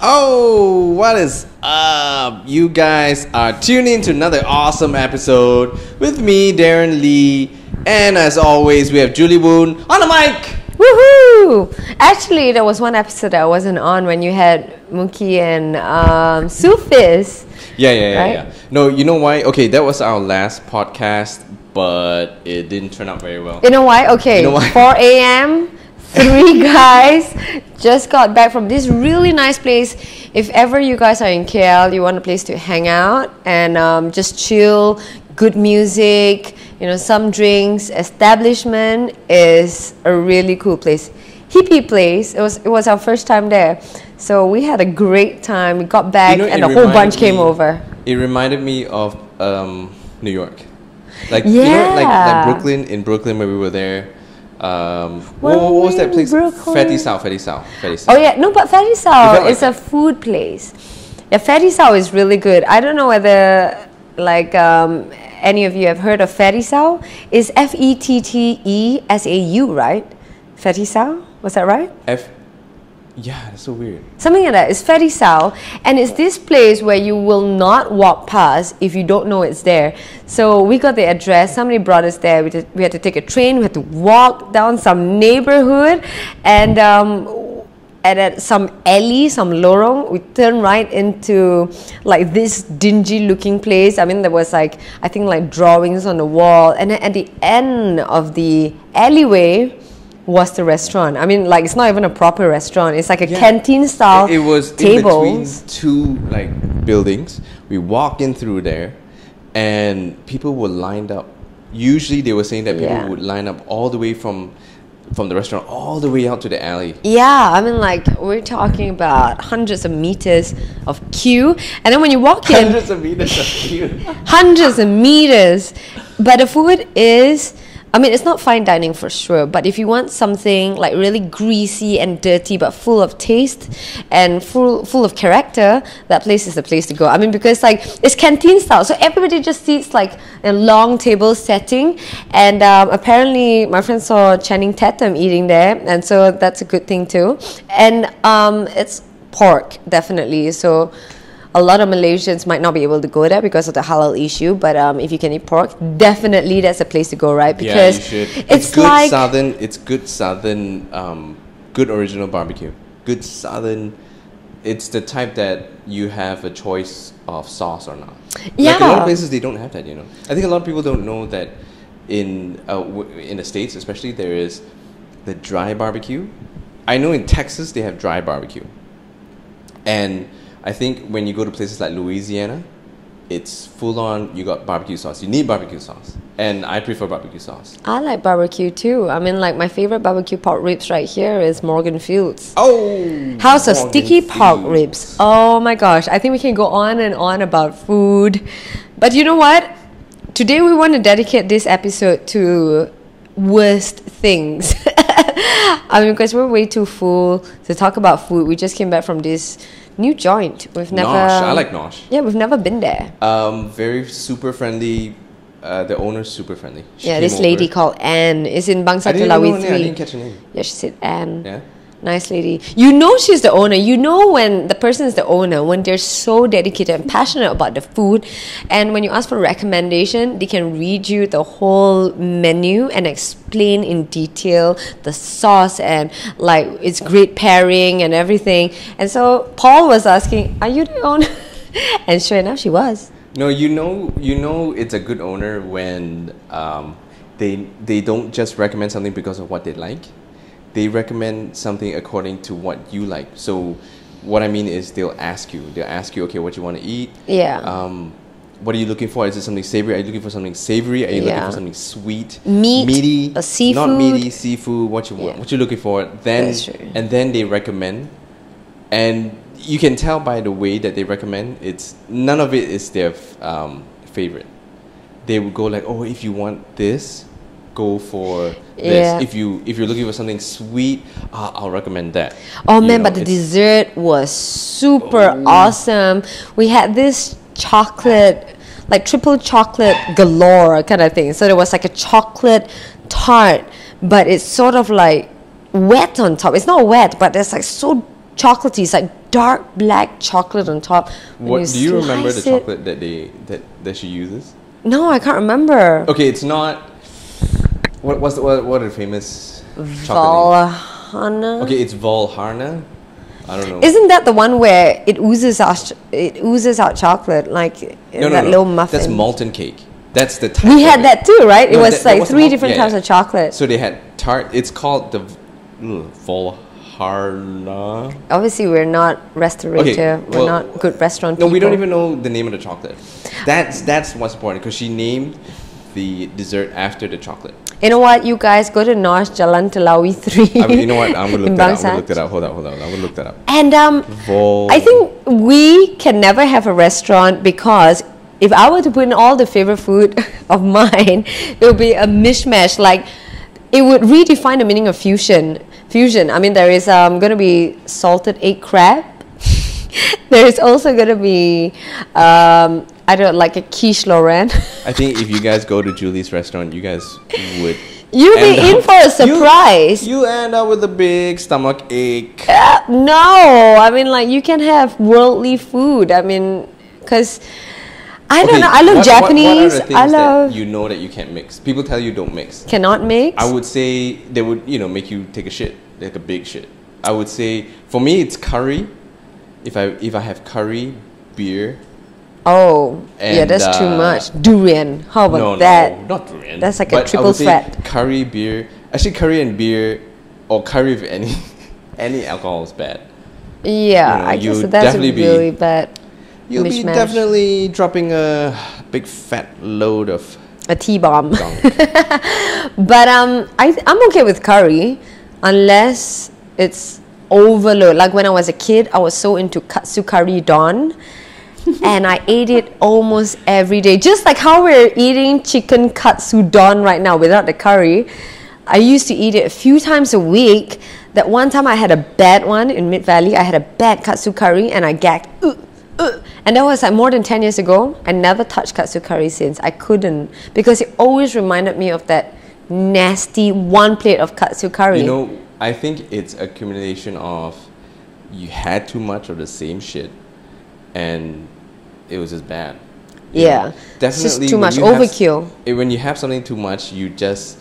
Oh, what is up? You guys are tuning in to another awesome episode with me, Darren Lee. And as always, we have Julie Woon on the mic. Woohoo! Actually, there was one episode I wasn't on when you had Mookie and Sufis. Yeah. No, you know why? Okay, that was our last podcast, but it didn't turn out very well. You know why? Okay, You know why? 4 a.m., 3 guys just got back from this really nice place. If ever you guys are in KL, you want a place to hang out and just chill, good music, some drinks, establishment is a really cool place. Hippie place. It was our first time there. So we had a great time. We got back and a whole bunch came over. It reminded me of New York. Like, Yeah. like Brooklyn, in Brooklyn where we were there. What was that place? Fatty South. Oh yeah, no, but Fatty Sao like is a food place. Yeah, Fatty Sao is really good. I don't know whether any of you have heard of Fatty Sao. It's FETTESAU, right? Fatty Sao, was that right? Yeah, that's so weird. Something like that. It's Fatty Sao, and it's this place where you will not walk past if you don't know it's there. So we got the address. Somebody brought us there. We had to take a train. We had to walk down some neighborhood, and at some alley, some lorong, we turned right into like this dingy-looking place. I mean, there was I think drawings on the wall, and then at the end of the alleyway was the restaurant. I mean, it's not even a proper restaurant. It's like a canteen style. It was tables. in between two buildings. We walked in through there, and people were lined up. Usually, they were saying that people would line up all the way from the restaurant all the way out to the alley. Yeah, I mean, we're talking about hundreds of meters of queue, and then when you walk in, Hundreds of meters of queue. hundreds of meters. But the food is, it's not fine dining for sure, but if you want something really greasy and dirty but full of taste and full of character, that place is the place to go. I mean, because it's canteen style, so everybody just sits a long table setting, and apparently my friend saw Channing Tatum eating there, and so that's a good thing too. And it's pork, definitely. So a lot of Malaysians might not be able to go there because of the halal issue, but if you can eat pork, definitely that's a place to go, right? Because yeah, you should. it's good southern, good original barbecue. Good southern. It's the type that you have a choice of sauce or not. Yeah. A lot of places they don't have that. I think a lot of people don't know that in the States, especially, there is the dry barbecue. I know in Texas they have dry barbecue, and I think when you go to places like Louisiana, it's full on, you got barbecue sauce. You need barbecue sauce. And I prefer barbecue sauce. I like barbecue too. I mean, my favorite barbecue pork ribs right here is Morgan Fields. Oh! House of Sticky Pork Ribs. Oh my gosh. I think we can go on and on about food. But you know what? Today we want to dedicate this episode to worst things. Because we're way too full to talk about food. We just came back from this new joint. We've never. Nosh. I like Nosh. Yeah, we've never been there. Very super friendly. The owner's super friendly. She this came lady over. called Anne is in Bangsa I didn't Telawi know her name. I 3. didn't catch her name. Yeah, she said Anne. Yeah. Nice lady. You know she's the owner. You know when the person is the owner, when they're so dedicated and passionate about the food, and when you ask for recommendation, they can read you the whole menu and explain in detail the sauce and it's great pairing and everything. And so Paul was asking, "Are you the owner?" And sure enough, she was. No, you know it's a good owner when they don't just recommend something because of what they like. They recommend something according to what you like. So what I mean is they'll ask you, okay, what you want to eat? Yeah. What are you looking for? Is it something savory? Are you looking for something savory? Are you looking for something sweet? Meaty, seafood. Not meaty, seafood, what you want. Yeah. What you're looking for. That's true. And then they recommend. And you can tell by the way that they recommend, none of it is their favorite. They would go if you want this, go for this. Yeah. If you're looking for something sweet, I'll recommend that. Oh man, but the dessert was super awesome. We had this chocolate, triple chocolate galore kind of thing. So there was a chocolate tart, but it's sort of wet on top. It's not wet, but it's so chocolatey. It's dark black chocolate on top. When What do you remember the slice it- chocolate that she uses? No, I can't remember. Okay, it's not. What are famous chocolate names? Valhalla. Okay, it's Valhalla. I don't know. Isn't that the one where it oozes out chocolate like in that little muffin? That's molten cake. That's the type. We had of it. that too, right? It No, was that like wasn't three malt- different yeah, types yeah. of chocolate. So they had tart. It's called the Valhalla. Obviously, we're not restaurateur. Okay, We're not good restaurant No, people. we don't even know the name of the chocolate. That's what's important because she named the dessert after the chocolate. You know what? You guys go to North Jalan Telawi 3. I mean, you know what? I'm gonna in look that up. I'm gonna Bangsat. look that up. Hold on. I'm gonna look that up. And Vol- I think we can never have a restaurant because if I were to put in all the favorite food of mine, it would be a mishmash. Like it would redefine the meaning of fusion. I mean, there is going to be salted egg crab. There is also going to be I don't know, like a quiche Lorraine. I think if you guys go to Julie's restaurant, you guys would. You'll be end in up- for a surprise. You end up with a big stomach ache. No, I mean like you can have worldly food. I mean, because I don't know. I love Japanese. What are the I things love that you know that you can't mix? People tell you don't mix. cannot mix. I would say they would, make you take a shit, like a big shit. I would say for me it's curry. If I have curry, beer. Oh, yeah, And, that's too much. Durian. How about that? No, not durian. That's like a But I triple would say threat. Curry, beer. Actually, curry and beer, or curry with any alcohol is bad. Yeah, I you guess would that's definitely be- really bad. You'll be Mishmash. definitely dropping a big fat load of A T-bomb. gunk. But I'm okay with curry unless it's overload. Like when I was a kid, I was so into katsu curry don. And I ate it almost every day. Just like how we're eating chicken katsu don right now without the curry. I used to eat it a few times a week. That one time I had a bad one in Mid Valley. I had a bad katsu curry and I gagged. And that was like more than 10 years ago. I never touched katsu curry since. I couldn't. Because it always reminded me of that nasty one plate of katsu curry. I think it's accumulation of you had too much of the same shit and it was just bad. Yeah. Definitely. It's just too when much you have overkill. when you have something too much, you just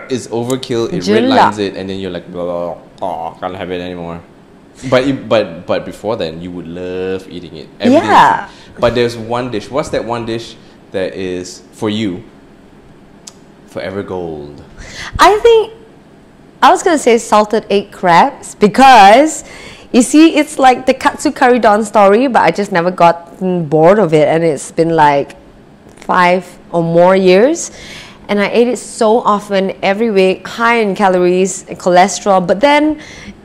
it's overkill. It Jula. redlines it, and then you're like, blah, can't have it anymore. But before then, you would love eating it. Every day. Yeah. But there's one dish. What's that one dish that is for you? Forever gold. I think I was gonna say salted egg crabs because you see it's like the katsu curry don story, but I just never gotten bored of it, and it's been like 5 or more years, and I ate it so often every week, high in calories and cholesterol. But then,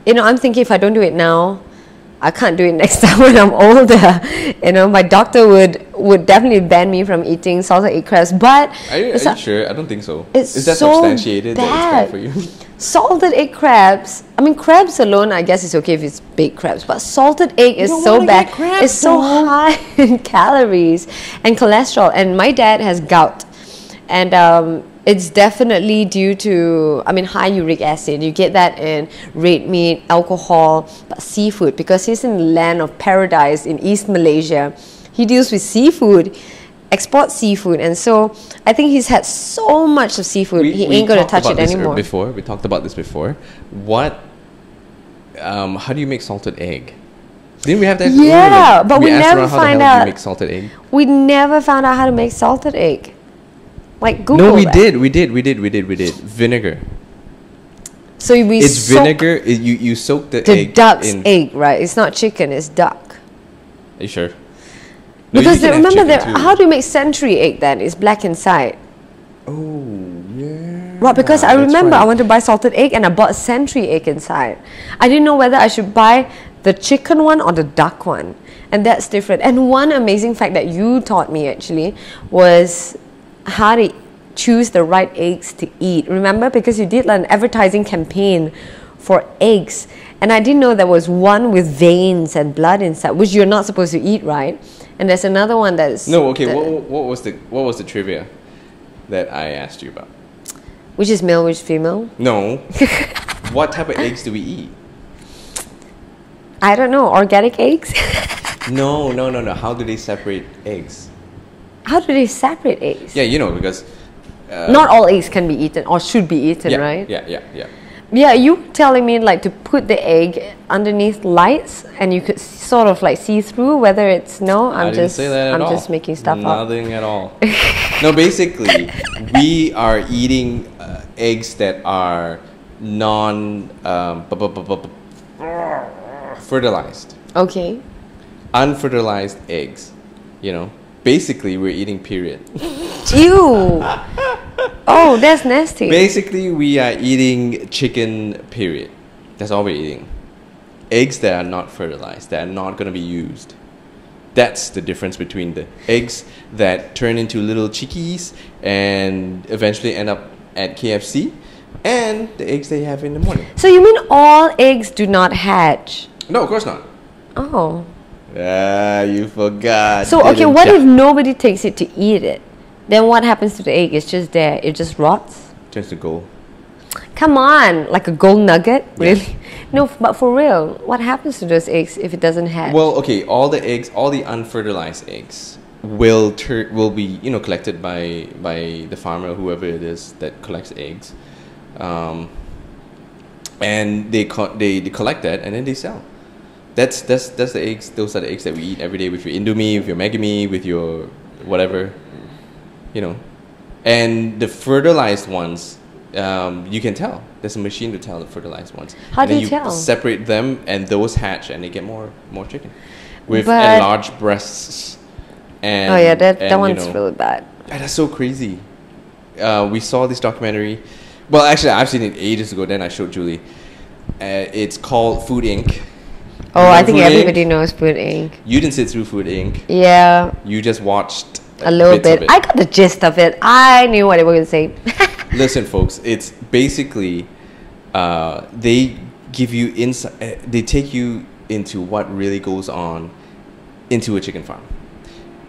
I'm thinking if I don't do it now, I can't do it next time when I'm older. My doctor would definitely ban me from eating salted egg crabs. But Are you sure? I don't think so. it's Is that so substantiated that it's bad bad. for you? Salted egg crabs. I mean, crabs alone, I guess it's okay if it's baked crabs, but salted egg is don't so wanna bad. get crabs, It's so though. high in calories and cholesterol. And my dad has gout, and it's definitely due to, high uric acid. You get that in red meat, alcohol, but seafood, because he's in the land of paradise in East Malaysia. He deals with seafood. Export seafood, and so I think he's had so much of seafood he ain't gonna talked touch about it this anymore. Before we talked about this before. What? How do you make salted egg? Didn't we have that? Yeah, but we asked never around how the find hell do out. you make salted egg. We never found out how to make salted egg. Like Google. No, we that. did. We did. Vinegar. So we It's soak vinegar. You soak the the egg duck's in. egg, right? It's not chicken, it's duck. Are you sure? No, Because you can have remember, chicken too. how do you make century egg then? It's black inside. Oh yeah. Right, because I that's remember right. I wanted to buy salted egg and I bought century egg inside. I didn't know whether I should buy the chicken one or the duck one. And that's different. And one amazing fact that you taught me actually was how to choose the right eggs to eat. Remember? Because you did an advertising campaign for eggs. And I didn't know there was one with veins and blood inside, which you're not supposed to eat, right? And there's another one that is... No, okay. the- What was the trivia that I asked you about? Which is male, which is female? No. What type of eggs do we eat? I don't know, organic eggs? No. How do they separate eggs? How do they separate eggs? Yeah, you know, because Not all eggs can be eaten or should be eaten, yeah, right? Yeah. Yeah, you telling me like to put the egg underneath lights and you could sort of like see through whether it's I didn't say that at all. I'm just making stuff up. Nothing at all. No, basically, we are eating eggs that are non fertilized. Okay. Unfertilized eggs. You know, basically, we're eating period. Ew. Oh, that's nasty. Basically, we are eating chicken, period. That's all we're eating. Eggs that are not fertilized, that are not going to be used. That's the difference between the eggs that turn into little chickies and eventually end up at KFC and the eggs they have in the morning. So you mean all eggs do not hatch? No, of course not. Oh. Ah, you forgot. So, okay, didn't what ya? if nobody takes it to eat it? Then what happens to the egg? It's just there. It just rots? Just to go. Come on, like a gold nugget? Yeah. Really? No, but for real, what happens to those eggs if it doesn't hatch? Well, okay, all the eggs, all the unfertilized eggs will be, you know, collected by the farmer, whoever it is that collects eggs. And they collect that and then they sell. That's the eggs. Those are the eggs that we eat every day with your Indomie, with your Maggi mee, with your whatever, you know. And the fertilized ones, you can tell. There's a machine to tell the fertilized ones. How and do then you tell? Separate them, and those hatch, and they get more chicken, with But- enlarged breasts. And oh yeah, that and, one's you know, really bad. that's so crazy. We saw this documentary. Well, actually, I've seen it ages ago. Then I showed Julie. It's called Food Inc. Oh, You know I think Food Inc? everybody knows Food Inc. You didn't sit through Food Inc. Yeah, You just watched a little bits of bit. it. I got the gist of it. I knew what they were going to say. Listen, folks. It's basically they give you insight. They take you into what really goes on into a chicken farm,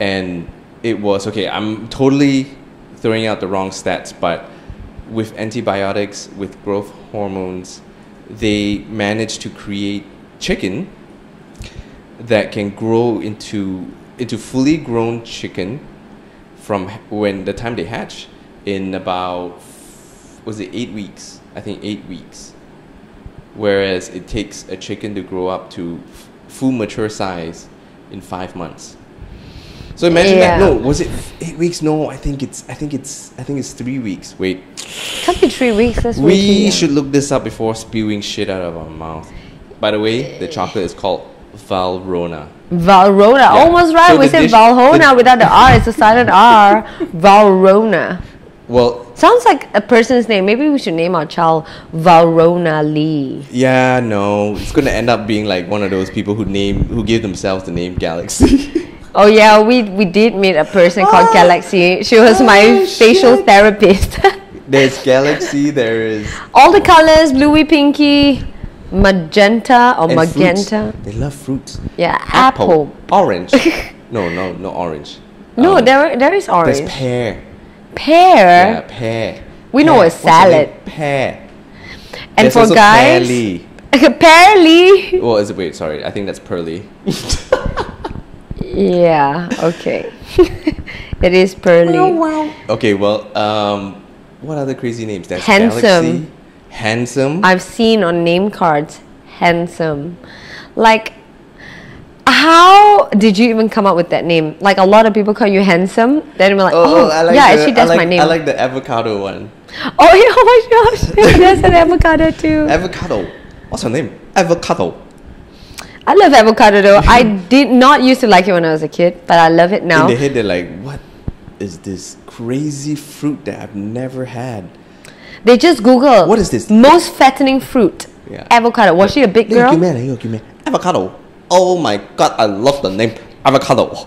and it was okay. I'm totally throwing out the wrong stats, but with antibiotics, with growth hormones, they managed to create chicken that can grow into fully grown chicken from when the time they hatch in about, was it 8 weeks? I think 8 weeks. Whereas it takes a chicken to grow up to full mature size in 5 months. So imagine that. No, was it 8 weeks? No, I think it's 3 weeks. Wait. Can't be 3 weeks. That's way too We young. should look this up before spewing shit out of our mouth. By the way, the chocolate is called Valrhona. Valrhona. Yeah. Almost right. So We the said dish- Valrhona the- without the R. It's a silent R. Valrhona. Well, Sounds like a person's name. Maybe we should name our child Valrhona Lee. yeah, no, it's gonna end up being like one of those people who give themselves the name Galaxy. Oh yeah, we did meet a person called Galaxy. She was my facial shit. therapist. There's Galaxy. There is All the colors, bluey, pinky, magenta or and magenta. fruits. They love fruits. Yeah, apple. Orange. No, orange. No, there is orange. There's pear. Pear. Yeah, pear. We know Pear. it's What's the name? salad. Pear. And There's for also guys, Pearly. Pearly. Well, is it? Wait, sorry. I think that's pearly. Yeah. Okay. It is pearly. Okay, well, what other crazy names? That's Handsome. Galaxy. Handsome. I've seen on name cards, handsome. Like, how did you even come up with that name? Like, a lot of people call you handsome. Then we're like, actually, that's my name. I like the avocado one. Oh, yeah, oh my gosh. There's an avocado too. Avocado. What's her name? Avocado. I love avocado though. I did not used to like it when I was a kid, but I love it now. In their head, they're like, what is this crazy fruit that I've never had? They just Google. What is this? Most fattening fruit. Yeah. Avocado. Was she a big girl? Avocado. Oh my god, I love the name. Avocado.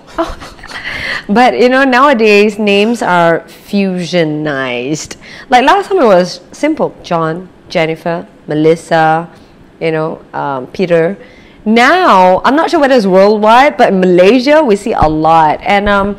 But you know, nowadays names are fusionized. Like last time it was simple: John, Jennifer, Melissa, you know, Peter. Now I'm not sure whether it's worldwide, but in Malaysia we see a lot, and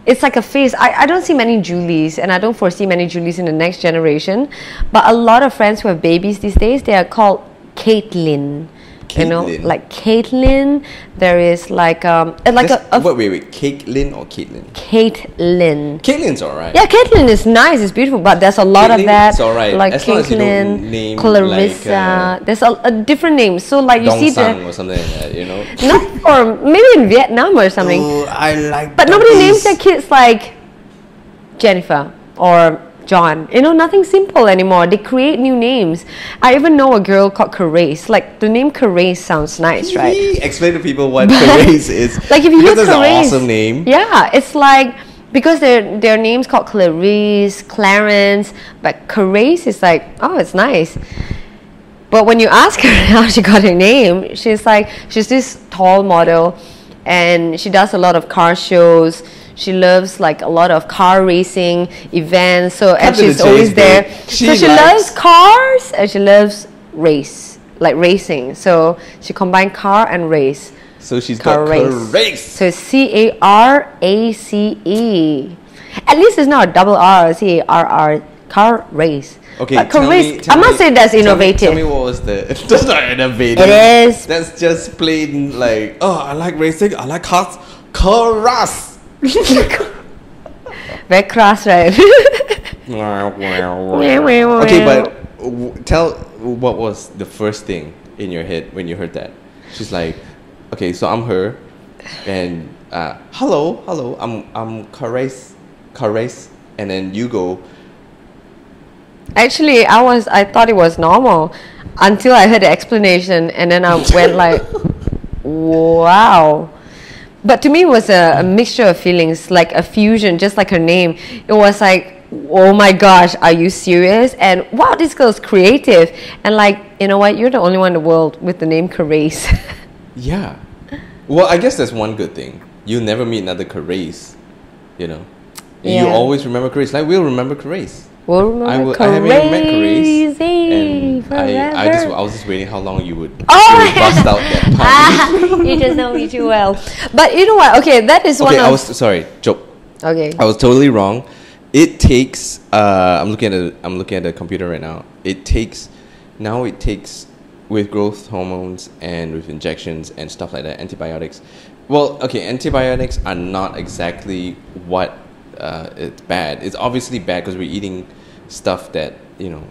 it's like a phase. I don't see many Julies, and I don't foresee many Julies in the next generation. But a lot of friends who have babies these days, they are called Caitlin. You know, Caitlin. like Caitlin. There is like Wait, Caitlin or Caitlin? Caitlin. Caitlin's alright. Yeah, Caitlin is nice. It's beautiful, but there's a lot of Caitlin that. is alright, Like as long as you don't Caitlin, name Clarissa. There's a different name. So like you Dong see Sang the or something like that, you know. not or maybe in Vietnam or something. Oh, I like. But nobody names those. their kids like Jennifer or John. You know, nothing simple anymore. They create new names. I even know a girl called Carace. Like the name Carace sounds nice, right? Explain to people what Carace is. Like if you because look that's Carace, an awesome name. Yeah, it's like because their names called Clarice, Clarence, but Carace is like, oh, it's nice. But when you ask her how she got her name, she's this tall model, and she does a lot of car shows. She loves like a lot of car racing events. So and she's always there. So she loves cars and she loves racing. So she combined car and race. So she's got Carace. So it's C-A-R-A-C-E. At least it's not a double R, C-A-R-R, car race. Okay, but I'm not saying that's innovative. Tell me what was the... That's not innovative. It is. That's just plain like, oh, I like racing, I like cars. Carace. Very crass, right? Okay, but tell what was the first thing in your head when you heard that? She's like, okay, so I'm her, and hello, I'm Carace, and then you go. Actually, I thought it was normal until I heard the explanation, and then I went like, wow. But to me, it was a mixture of feelings, like a fusion, just like her name. It was like, oh my gosh, are you serious? And wow, this girl's creative. And like, you know what? You're the only one in the world with the name Carace. Yeah. Well, I guess that's one good thing. You'll never meet another Carace, you know. Yeah. You always remember Carace. Like, we'll remember Carace. We'll remember I haven't even met Carace. And I was just waiting how long you would bust out that pun. You just know me too well. But you know what? Okay, that is one of... I was sorry, joke. Okay. I was totally wrong. It takes I'm looking at the computer right now. It takes with growth hormones and with injections and stuff like that, antibiotics. Well, okay, antibiotics are not exactly what it's bad. It's obviously bad because we're eating stuff that, you know,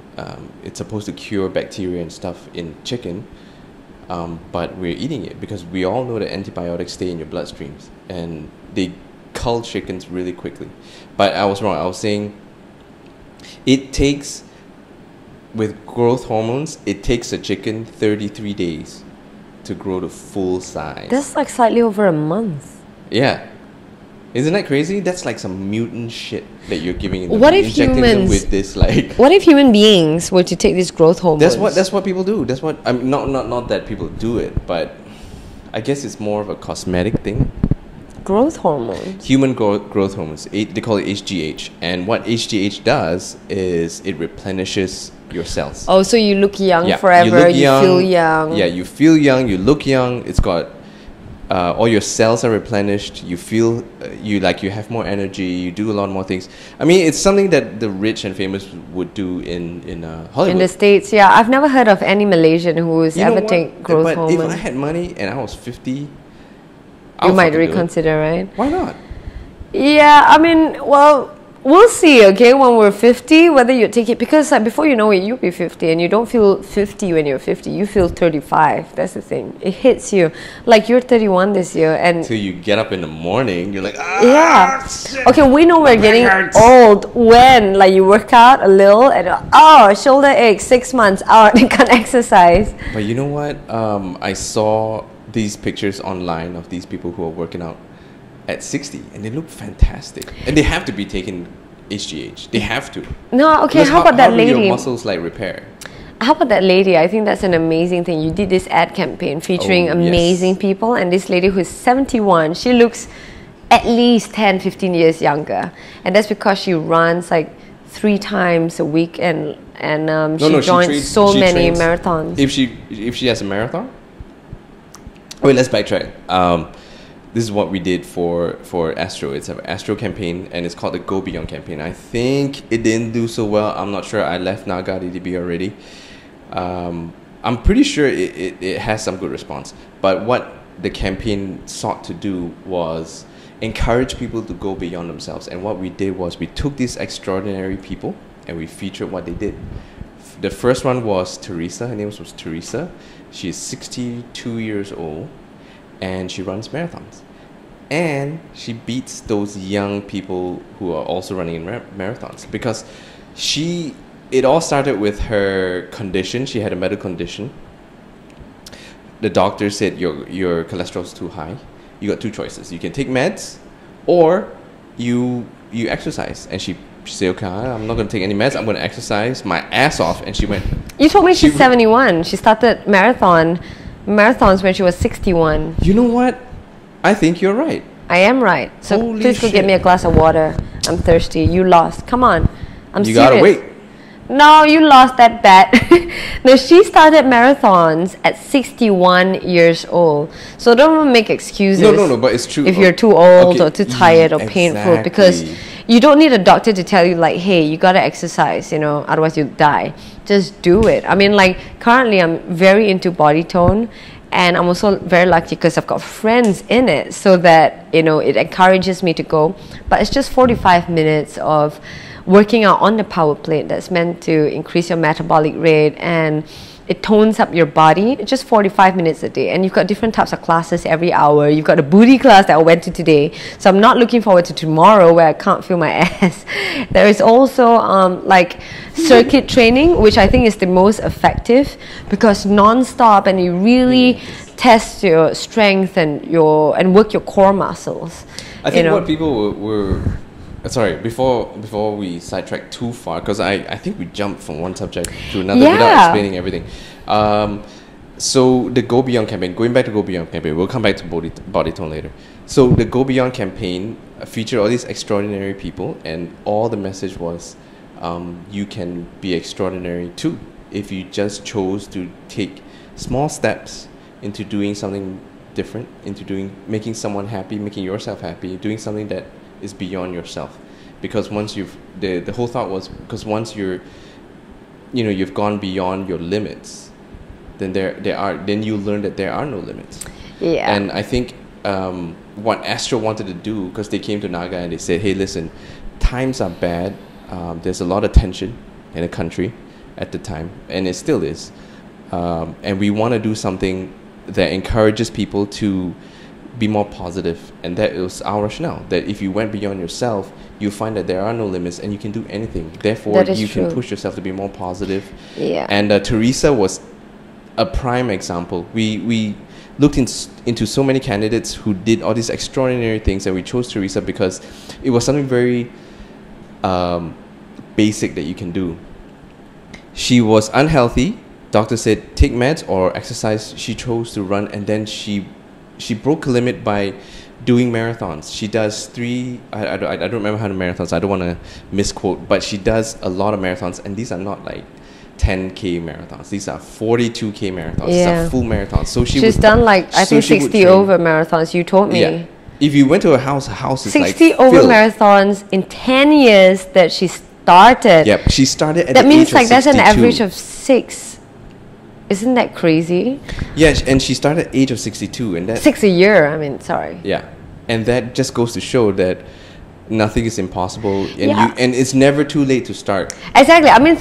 it's supposed to cure bacteria and stuff in chicken, but we're eating it because we all know that antibiotics stay in your bloodstreams and they cull chickens really quickly. But I was wrong. I was saying it takes, with growth hormones, it takes a chicken 33 days to grow to full size. That's like slightly over a month. Yeah. Isn't that crazy? That's like some mutant shit that you're giving in What if injecting them humans with this like. What if human beings were to take these growth hormones? That's what people do. That's what I'm not that people do it, but I guess it's more of a cosmetic thing. Growth hormones. Human growth hormones. They call it HGH, and what HGH does is it replenishes your cells. Oh, so you look young Yeah, forever. you Feel young. Yeah, you feel young. You look young. It's got all your cells are replenished. You feel you have more energy. You do a lot more things. I mean, it's something that the rich and famous would do in Hollywood. In the States, yeah. I've never heard of any Malaysian who's ever take growth but hormones. if I had money and I was 50, you might reconsider, right? Why not? Yeah, I mean, well, we'll see, okay, when we're 50, whether you take it, because like, before you know it, you'll be 50, and you don't feel 50 when you're 50, you feel 35, that's the thing. It hits you. Like, you're 31 this year, and... Until you get up in the morning, you're like, yeah. Shit. Okay, we know we're getting old when, like, you work out a little, and, shoulder ache, 6 months out, you can't exercise. But you know what? I saw these pictures online of these people who are working out at 60, and they look fantastic, and they have to be taking HGH. They have to. No, okay. Because how about that do lady? your muscles like repair? How about that lady? I think that's an amazing thing. You did this ad campaign featuring amazing people, and this lady who's 71, she looks at least 10, 15 years younger, and that's because she runs like 3 times a week, and she joins so many marathons. If she has a marathon. Wait, let's backtrack. This is what we did for Astro. It's an Astro campaign, and it's called the Go Beyond campaign. I think it didn't do so well. I'm not sure. I left Naga DDB already. I'm pretty sure it has some good response. But what the campaign sought to do was encourage people to go beyond themselves. And what we did was we took these extraordinary people and we featured what they did. The first one was Teresa. Her name was Teresa. She's 62 years old and she runs marathons. And she beats those young people who are also running in marathons because it all started with her condition. She had a medical condition. The doctor said your cholesterol is too high. You got two choices. You can take meds or you exercise. And she said, okay, I'm not going to take any meds. I'm going to exercise my ass off. And she went. You told me she's 71. She started marathons when she was 61. You know what? I think you're right. I am right. So Holy please go shit. get me a glass of water. I'm thirsty. You lost. Come on. I'm serious. You gotta wait. No, you lost that bet. No, she started marathons at 61 years old. So don't make excuses. No, but it's true. If you're too old Okay, or too tired or painful, because you don't need a doctor to tell you like, hey, you gotta exercise, otherwise you'll die. Just do it. I mean, like currently I'm very into body tone. And I'm also very lucky because I've got friends in it so that, it encourages me to go. But it's just 45 minutes of working out on the power plate that's meant to increase your metabolic rate and it tones up your body. It's just 45 minutes a day. And you've got different types of classes every hour. You've got a booty class that I went to today. So I'm not looking forward to tomorrow where I can't feel my ass. There is also circuit training, which I think is the most effective because non-stop and you really test your strength and work your core muscles. I think what people were sorry, before we sidetrack too far, because I think we jumped from one subject to another without explaining everything. So the Go Beyond campaign, going back to Go Beyond campaign, we'll come back to body tone later. So the Go Beyond campaign featured all these extraordinary people, and all the message was, you can be extraordinary too if you just chose to take small steps into doing something different, into making someone happy, making yourself happy, doing something that is beyond yourself. Because once the whole thought was, because once you've gone beyond your limits, then then you learn that there are no limits. Yeah. And I think what Astro wanted to do, because they came to Naga and they said, hey, listen, times are bad. There's a lot of tension in the country at the time, and it still is. And we want to do something that encourages people to be more positive, and that was our rationale, that if you went beyond yourself, you find that there are no limits and you can do anything. Therefore, you can push yourself to be more positive. Yeah. And Teresa was a prime example. We looked into so many candidates who did all these extraordinary things, and we chose Teresa because it was something very basic that you can do. She was unhealthy. Doctor said take meds or exercise. She chose to run, and then she broke a limit by doing marathons. She does I don't remember how many marathons. I don't want to misquote, but she does a lot of marathons, and these are not like 10K marathons. These are 42K marathons. These are full marathons. So she's done I think 60 over marathons. You told me. Yeah. If you went to her house is 60 over filled. Marathons in 10 years that she started. Yep, she started at that the means age of 62. that's an average of 6. Isn't that crazy? Yeah, and she started at the age of 62, and that 6 a year. I mean, sorry. Yeah, and that just goes to show that nothing is impossible, and it's never too late to start. Exactly. I mean,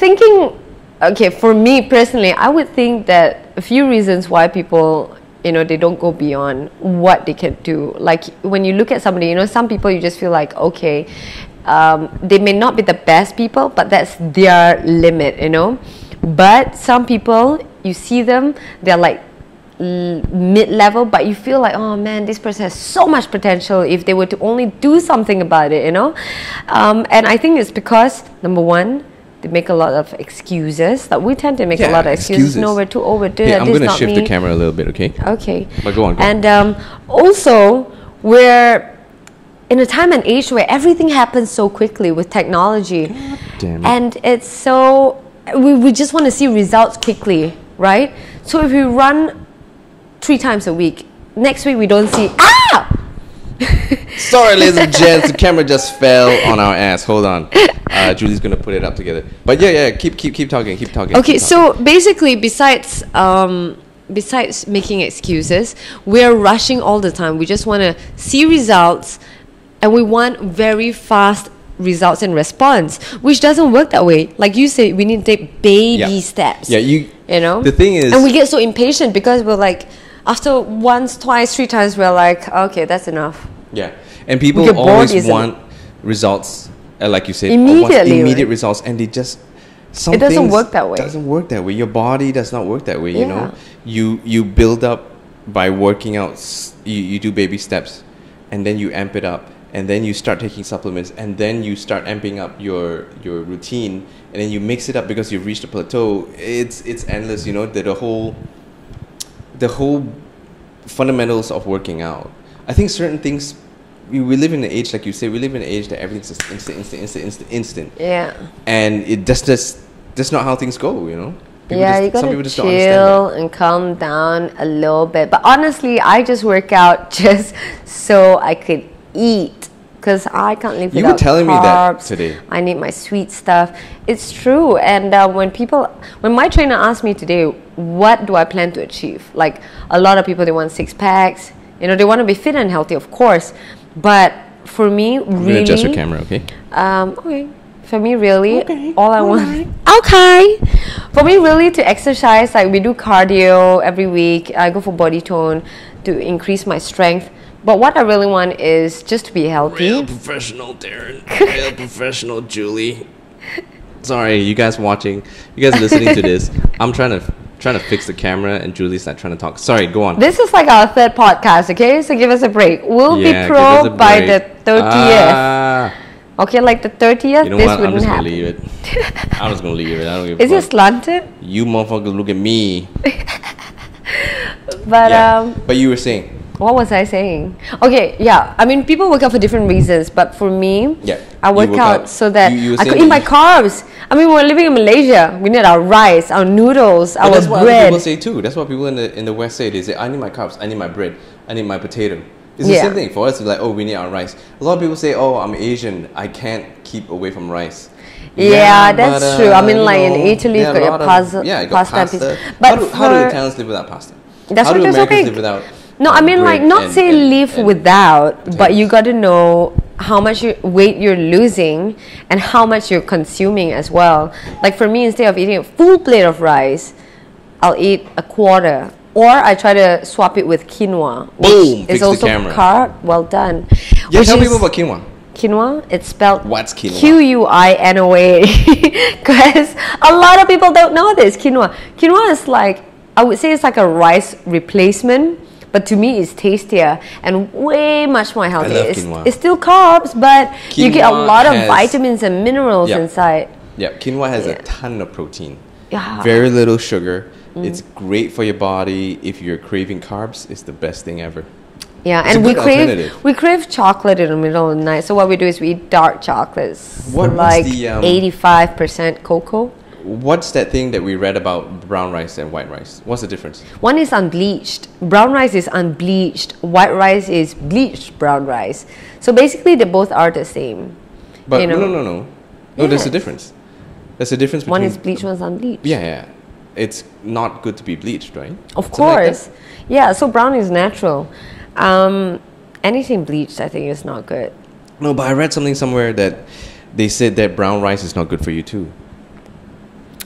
okay, for me personally, I would think that a few reasons why people, they don't go beyond what they can do. Like when you look at somebody, some people you just feel like, okay, they may not be the best people, but that's their limit, But some people, you see them, they're like mid-level, but you feel like, oh man, this person has so much potential if they were to only do something about it, And I think it's because, number one, they make a lot of excuses. Like we tend to make a lot of excuses. No, we're too old, we're too I'm going to shift the camera a little bit, okay? Okay. But go on. And also, we're in a time and age where everything happens so quickly with technology. God damn it. And it's so... We just want to see results quickly, right? So if we run 3 times a week, next week we don't see Sorry, ladies and gents, the camera just fell on our ass. Hold on. Julie's gonna put it up together. But yeah, keep talking. Okay, so basically, besides making excuses, we're rushing all the time. We just want to see results, and we want very fast results and response, which doesn't work that way. Like you say, we need to take baby steps. Yeah, you know. The thing is, and we get so impatient because we're like, after once, twice, 3 times, we're like, okay, that's enough. Yeah, and people always want results, like you said, immediate results, and they just it doesn't work that way. Doesn't work that way. Your body does not work that way. You know, you build up by working out. You do baby steps, and then you amp it up, and then you start taking supplements, and then you start amping up your routine, and then you mix it up because you've reached a plateau. It's endless. You know, the whole fundamentals of working out. I think certain things. We live in an age, like you say, we live in an age that everything's just instant. Yeah. And that's not how things go, you know? You gotta chill and calm down a little bit. But honestly, I just work out just so I could eat. Because I can't live without carbs. You were telling me that today. I need my sweet stuff. It's true. And when my trainer asked me today, what do I plan to achieve? Like, a lot of people, they want 6 packs. You know, they want to be fit and healthy, of course. But for me, really... I'm going to adjust your camera, okay? Okay. For me, really, all I want... Okay! For me, really, to exercise, like we do cardio every week. I go for body tone to increase my strength. But what I really want is just to be healthy. Real professional, Darren. Real professional, Julie. Sorry, you guys watching. You guys listening to this. I'm trying to fix the camera, and Julie's not trying to talk. Sorry, go on. This is like our 3rd podcast, okay? So give us a break. We'll be pro by the 30th. Okay, like the 30th, you know this what? wouldn't happen. I'm just going to leave it. I'm just going to leave it. I don't give a fuck. Is it slanted? You motherfuckers look at me. But you were saying... What was I saying? Okay, yeah. I mean, people work out for different reasons, but for me, I work out so that I could eat my carbs. I mean, we're living in Malaysia. We need our rice, our noodles, our bread. That's what other people say too. That's what people in the West say. They say, I need my carbs, I need my bread, I need my potato. It's the same thing. For us, it's like, oh, we need our rice. A lot of people say, oh, I'm Asian, I can't keep away from rice. Yeah, that's true. I mean, like in Italy, you got your pasta. But how do Italians live without pasta? That's how what do it's Americans okay. live without... No, I mean, like, not say live without, but you got to know how much weight you're losing and how much you're consuming as well. Like for me, instead of eating a full plate of rice, I'll eat a quarter. Or I try to swap it with quinoa, which is also carb. Well done. Yeah, tell people about quinoa. Quinoa, it's spelled what's quinoa? Quinoa. Because a lot of people don't know this. Quinoa is like, I would say it's like a rice replacement. But to me, it's tastier and way much more healthy. It's still carbs, but quinoa, you get a lot of vitamins and minerals inside. Yeah, quinoa has a ton of protein. Yeah. Very little sugar. It's great for your body. If you're craving carbs, it's the best thing ever. Yeah, it's and we crave chocolate in the middle of the night. So what we do is we eat dark chocolates. Like 85% cocoa. What's that thing that we read about brown rice and white rice? What's the difference? One is unbleached. Brown rice is unbleached. White rice is bleached brown rice. So basically, they both are the same. But you know? No, there's a difference. There's a difference between... One is bleached, one's unbleached. Yeah. It's not good to be bleached, right? Of course. Like yeah, so brown is natural. Anything bleached, I think, is not good. No, but I read something somewhere that they said that brown rice is not good for you too.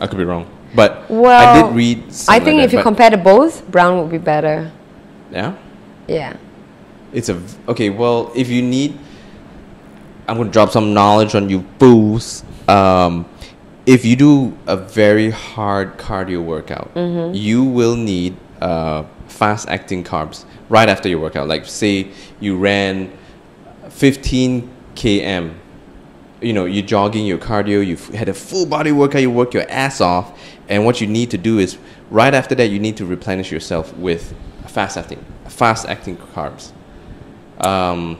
I could be wrong, but I did read. I think if you compare the both, brown would be better. Yeah. Yeah. It's okay. Well, if you need, I'm gonna drop some knowledge on you fools. If you do a very hard cardio workout, you will need fast-acting carbs right after your workout. Like say you ran 15 km. You know, you're jogging, your cardio, you've had a full body workout, you work your ass off, and what you need to do is, right after that, you need to replenish yourself with fast-acting carbs.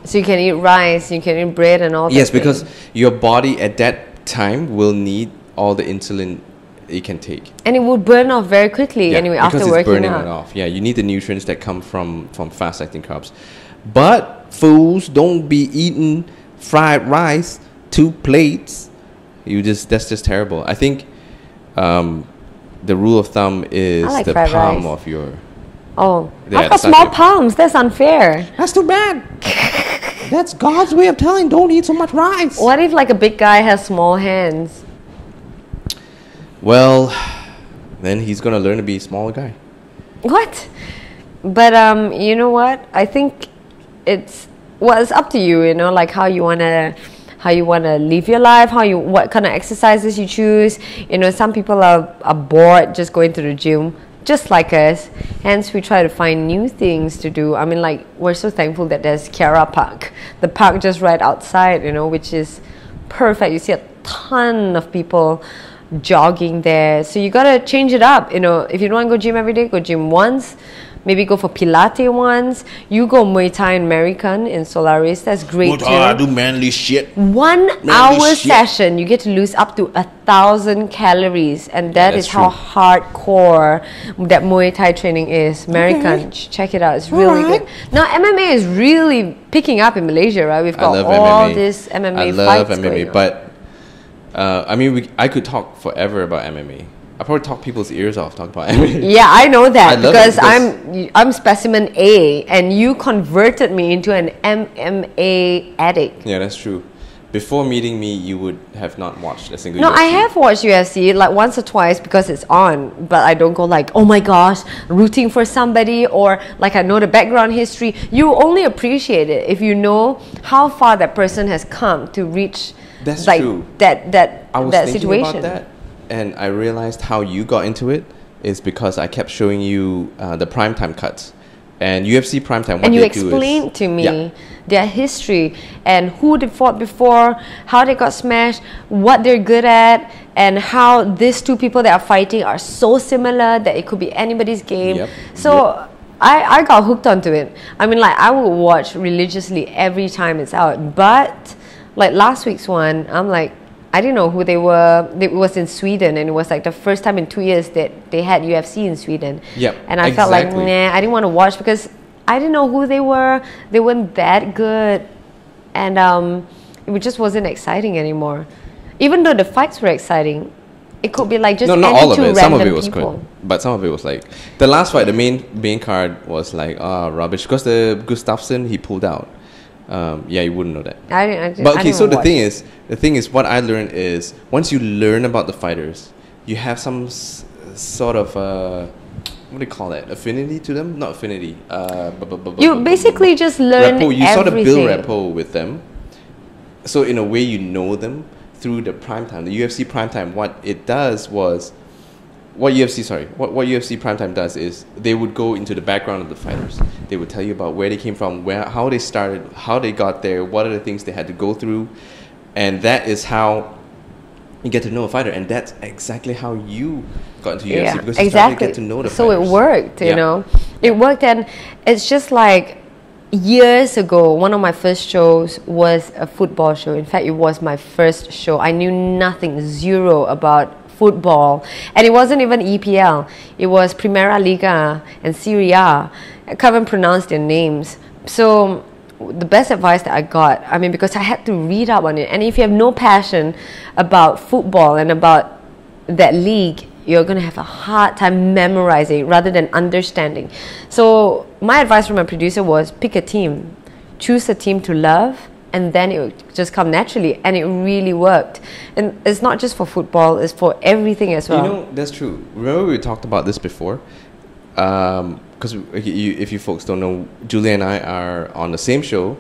So you can eat rice, you can eat bread and all that. Yes, because your body at that time will need all the insulin it can take. And it will burn off very quickly after working out. Because it's burning it off. Yeah, you need the nutrients that come from fast-acting carbs. But fools, don't be eating fried rice 2 plates. That's just terrible. I think the rule of thumb is I like the fried palm rice. of your. Oh, Yeah, I've got that's not small good. palms. That's unfair. That's too bad. That's God's way of telling don't eat so much rice. What if like a big guy has small hands? Well, then he's gonna learn to be a smaller guy. What? But you know what? I think it's up to you. You know, like how you wanna live your life, what kind of exercises you choose. You know, some people are bored just going to the gym, just like us. Hence, we try to find new things to do. I mean, like, we're so thankful that there's Kiara Park, the park just right outside, you know, which is perfect. You see a ton of people jogging there. So you gotta change it up. You know, if you don't want to go gym every day, go gym once. Maybe go for Pilates once. You go Muay Thai and American in Solaris. That's great too. I do manly shit. 1 hour session, you get to lose up to 1,000 calories, and that is that's how true. hardcore that Muay Thai training is. American, check it out. It's really good. Now MMA is really picking up in Malaysia, right? We've got all this MMA I fights love MMA, going on. but I mean, I could talk forever about MMA. I probably talk people's ears off talking about MMA. Yeah, I know that I love it because because- I'm specimen A, and you converted me into an MMA addict. Yeah, that's true. Before meeting me, you would have not watched a single No, UFC. I have watched UFC like once or twice because it's on, but I don't go like, oh my gosh, rooting for somebody, or like I know the background history. You only appreciate it if you know how far that person has come to reach. That's like true. that I was that thinking situation. about that, and I realized how you got into it is because I kept showing you the primetime cuts. And UFC primetime, what And you they do is... explained to me Yeah. their history and who they fought before, how they got smashed, what they're good at, and how these two people that are fighting are so similar that it could be anybody's game. Yep. So I got hooked onto it. I mean, like, I would watch religiously every time it's out. But like last week's one, I'm like, I didn't know who they were. It was in Sweden, and it was like the first time in 2 years that they had UFC in Sweden. Yep, And I felt like, exactly. nah, I didn't want to watch because I didn't know who they were. They weren't that good, and it just wasn't exciting anymore. Even though the fights were exciting, it could be like just No, not any all of two it. Some of random it was people. good, but some of it was like the last fight. The main card was like rubbish because the Gustafsson he pulled out. Yeah, you wouldn't know that. But okay, so the thing is, what I learned is once you learn about the fighters, you have some sort of what do you call that? Affinity to them? Not affinity. You basically just learn rapport. You everything. sort of build rapport with them. So in a way, you know them through the primetime. The UFC primetime, what it does was, what UFC primetime does is they would go into the background of the fighters. They would tell you about where they came from, how they started, how they got there, what are the things they had to go through, and that is how you get to know a fighter. And that's exactly how you got into UFC because you started to get to know the so fighters. it worked, you know. It worked, and it's just like years ago, one of my first shows was a football show. In fact, it was my first show. I knew nothing, zero about football, and it wasn't even EPL. It was Primera Liga and Serie A. I can't even pronounce their names. So the best advice that I got, I mean, because I had to read up on it, and if you have no passion about football and about that league, you're going to have a hard time memorizing rather than understanding. So my advice from my producer was pick a team, choose a team to love, and then it would just come naturally, and it really worked. And it's not just for football, it's for everything as well. You know, that's true. Remember we talked about this before? Because if you folks don't know, Julie and I are on the same show.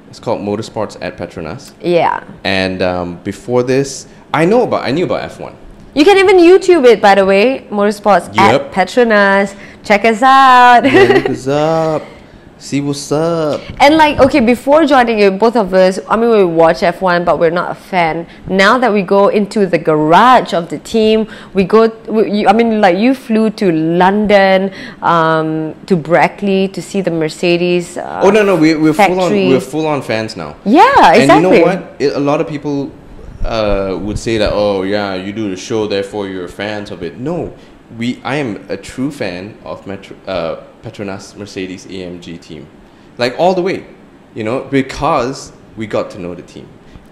It's called Motorsports at Petronas. Yeah. And before this, I knew about F1. You can even YouTube it, by the way. Motorsports at Petronas. Check us out. Yeah, look us up. See what's up. And like, okay, before joining you, both of us, I mean, we watch F1, but we're not a fan. Now that we go into the garage of the team, I mean, like, you flew to London, to Brackley to see the Mercedes we're factory. full on fans now. Yeah, exactly. And you know what? A lot of people would say that, oh yeah, you do the show, therefore you're fans of it. No, I am a true fan of Petronas Mercedes AMG team. like all the way, you know, because we got to know the team,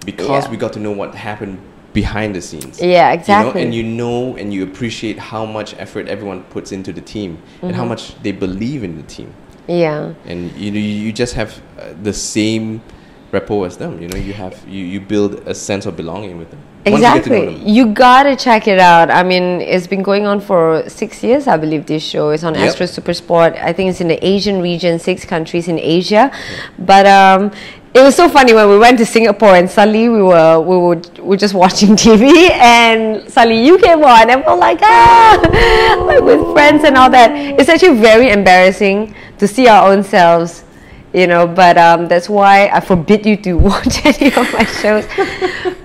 because we got to know what happened behind the scenes. Yeah, exactly. You know, and you appreciate how much effort everyone puts into the team and how much they believe in the team. Yeah. And you just have the same rapport as them. You know, you build a sense of belonging with them. Exactly. You gotta check it out. I mean, it's been going on for 6 years, I believe. This show is on Astro Supersport. I think it's in the Asian region, 6 countries in Asia. But it was so funny when we went to Singapore, and suddenly we were just watching TV, and suddenly you came on, and we're like, like with friends and all that. It's actually very embarrassing to see our own selves, you know, but that's why I forbid you to watch any of my shows.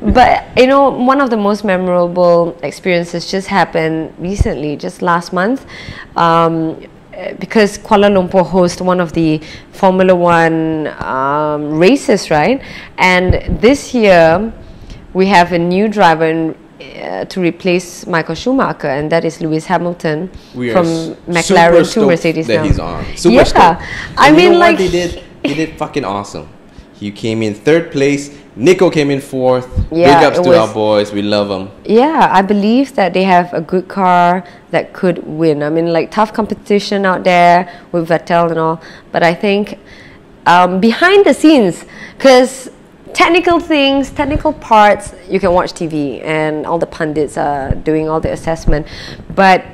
But, you know, one of the most memorable experiences just happened recently, just last month, because Kuala Lumpur hosts one of the Formula One races, right? And this year, we have a new driver to replace Michael Schumacher, and that is Lewis Hamilton from McLaren to Mercedes that now. He's on. Super stoked. I mean, you know like, what they did fucking awesome. He came in 3rd place. Nico came in 4th. Big ups to our boys. We love them. Yeah, I believe that they have a good car that could win. I mean, like, tough competition out there with Vettel and all. But I think behind the scenes, because technical things, technical parts, you can watch TV and all the pundits are doing all the assessment. But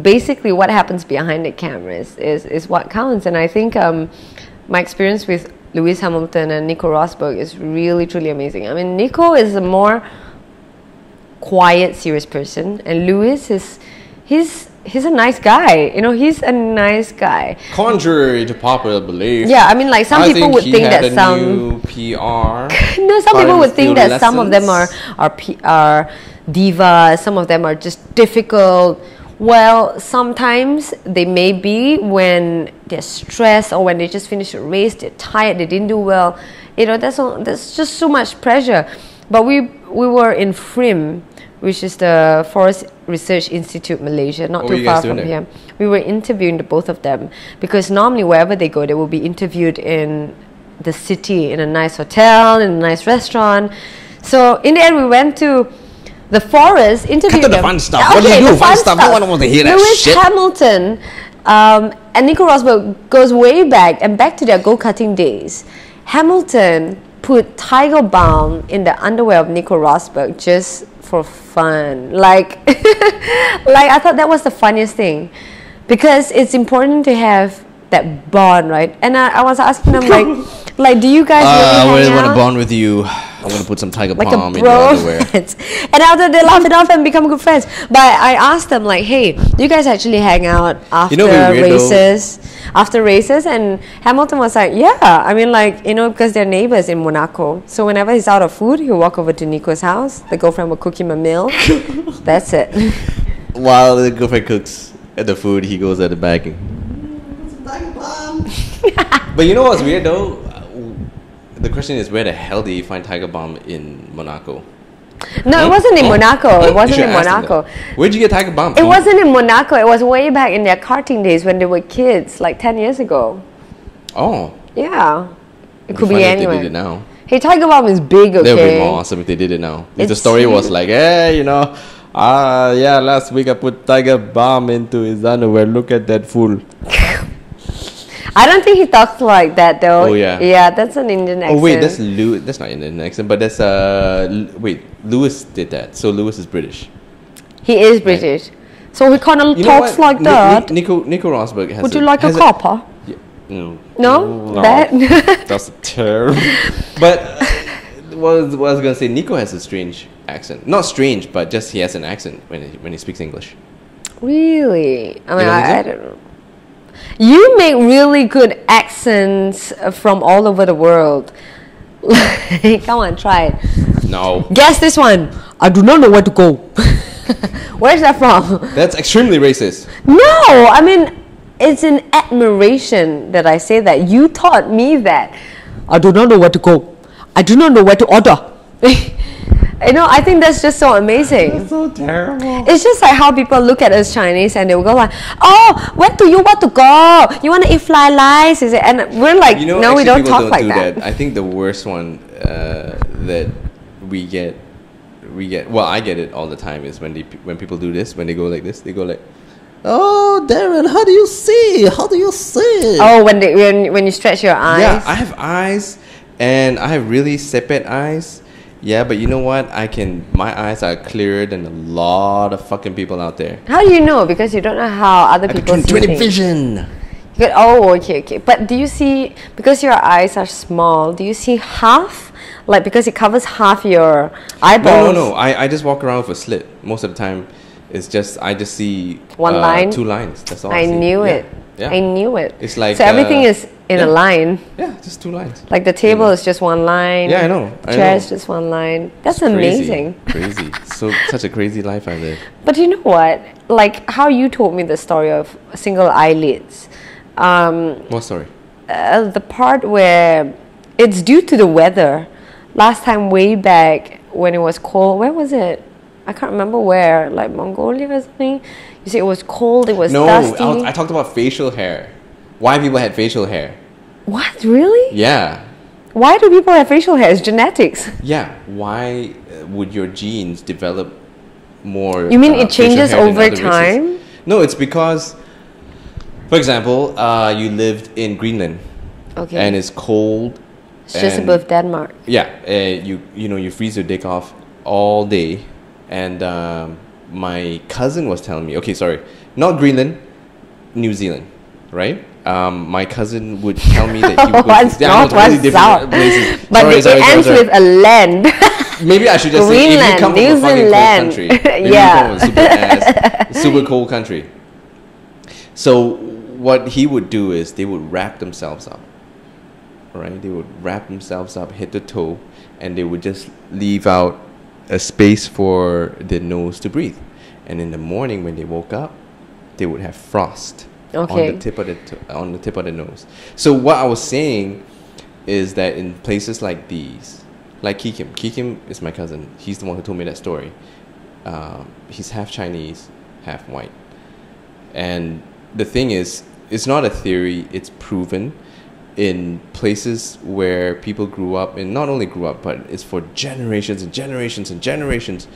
basically what happens behind the cameras is what counts. And I think my experience with Lewis Hamilton and Nico Rosberg is really, truly amazing. I mean, Nico is a more quiet, serious person, and Lewis he's a nice guy. You know, he's a nice guy. Contrary to popular belief. Yeah, I mean, like, some people would think that some new PR. No, some people would think that some of them are divas. Some of them are just difficult. Well, sometimes they may be when they're stressed or when they just finished a race, they're tired, they didn't do well. You know, that's just so much pressure. But we were in FRIM, which is the Forest Research Institute Malaysia, not too far from here. We were interviewing the both of them because normally wherever they go, they will be interviewed in the city, in a nice hotel, in a nice restaurant. So in the end, we went to the forest, interviewed them. Cut to the fun stuff. What do you do? Fun stuff. No one wants to hear that Lewis shit. Hamilton and Nico Rosberg goes way back and back to their go-karting days. Hamilton put Tiger Balm in the underwear of Nico Rosberg just for fun. Like, like, I thought that was the funniest thing, because it's important to have that bond, right? And I was asking them, like, do you guys really hang out? I really want to bond with you. I'm going to put some Tiger Balm in your underwear. And after they laugh it off and become good friends. But I asked them, like, hey, do you guys actually hang out after races? After races? And Hamilton was like, yeah. I mean, like, you know, because they're neighbors in Monaco. So whenever he's out of food, he'll walk over to Nico's house. The girlfriend will cook him a meal. That's it. While the girlfriend cooks the food, he goes at the back. But you know what's weird though? The question is, where the hell did you find Tiger Balm in Monaco? No, it wasn't in Monaco. It wasn't in Monaco. Where'd you get Tiger Balm? It wasn't in Monaco. It was way back in their karting days when they were kids, like 10 years ago. Oh. Yeah. It could be anywhere. They did it now. Hey, Tiger Balm is big, okay? That would be more awesome if they did it now. If the story was like, hey, you know, yeah, last week I put Tiger Balm into his underwear. Look at that fool. I don't think he talks like that though. Oh yeah. Yeah, that's an Indian accent. Oh wait, that's Lewis. That's not Indian accent, but that's wait, Lewis did that. So Lewis is British. He is British. Right. So he kind of talks like that. Nico Rosberg has. Would you like a copper? Yeah, no. No. That. That's terrible. But what I was gonna say, Nico has a strange accent. Not strange, but just he has an accent when he speaks English. Really? I mean, I don't know. You make really good accents from all over the world. Come on, try it. No. Guess this one. I do not know where to go. Where's that from? That's extremely racist. No, I mean, it's an admiration that I say that. You taught me that. I do not know where to go. I do not know where to order. I think that's just so amazing. That's so terrible. It's just like how people look at us Chinese and they will go like, "Oh, where do you want to go? You want to eat fly lice?" Is it? And we're like, You know, "No, we actually, don't people talk like do that." I think the worst one that we get, well, I get it all the time is when people do this, when they go like this, they go like, "Oh, Darren, how do you see? How do you see?" Oh, when you stretch your eyes. Yeah, I have eyes, and I have really sepet eyes. Yeah, but you know what? My eyes are clearer than a lot of fucking people out there. How do you know? Because you don't know how other people see 20 things. vision. Oh, okay. But do you see, because your eyes are small, do you see half? Like, because it covers half your eyeballs? No. I just walk around with a slit. Most of the time, I just see one line? 2 lines. That's all I see. knew it. Yeah. I knew it. It's like... So everything is in a line. Yeah, just 2 lines. Like the table is just one line. Yeah, I know. Chair is just one line. That's it's amazing. Crazy. Such a crazy life I live. But you know what? Like how you told me the story of single eyelids. What story? The part where it's due to the weather. Last time way back when it was cold, where was it? I can't remember where, like Mongolia or something. You see, it was cold, it was dusty. No, I talked about facial hair. Why people had facial hair. What, really? Yeah. Why do people have facial hair? It's genetics. Yeah. Why would your genes develop more? You mean it changes facial hair than over other time? races? No, it's because, for example, you lived in Greenland. Okay. And it's cold. It's just above Denmark. Yeah. You freeze your dick off all day. And my cousin was telling me, okay, sorry, not Greenland, New Zealand, right? My cousin would tell me that he would What's north, what's south? Places. But it ends with a land. Maybe I should just say, if you come from a fucking cold country, maybe you come from a super cold country. So what he would do is they would wrap themselves up, right? They would wrap themselves up head to toe, and they would just leave out a space for the nose to breathe. And in the morning when they woke up, they would have frost on the tip of the nose. So what I was saying is that in places like these, like Kikim is my cousin. He's the one who told me that story. He's half Chinese, half white. And the thing is, it's not a theory, it's proven in places where people grew up, and not only grew up, but it's for generations and generations and generations.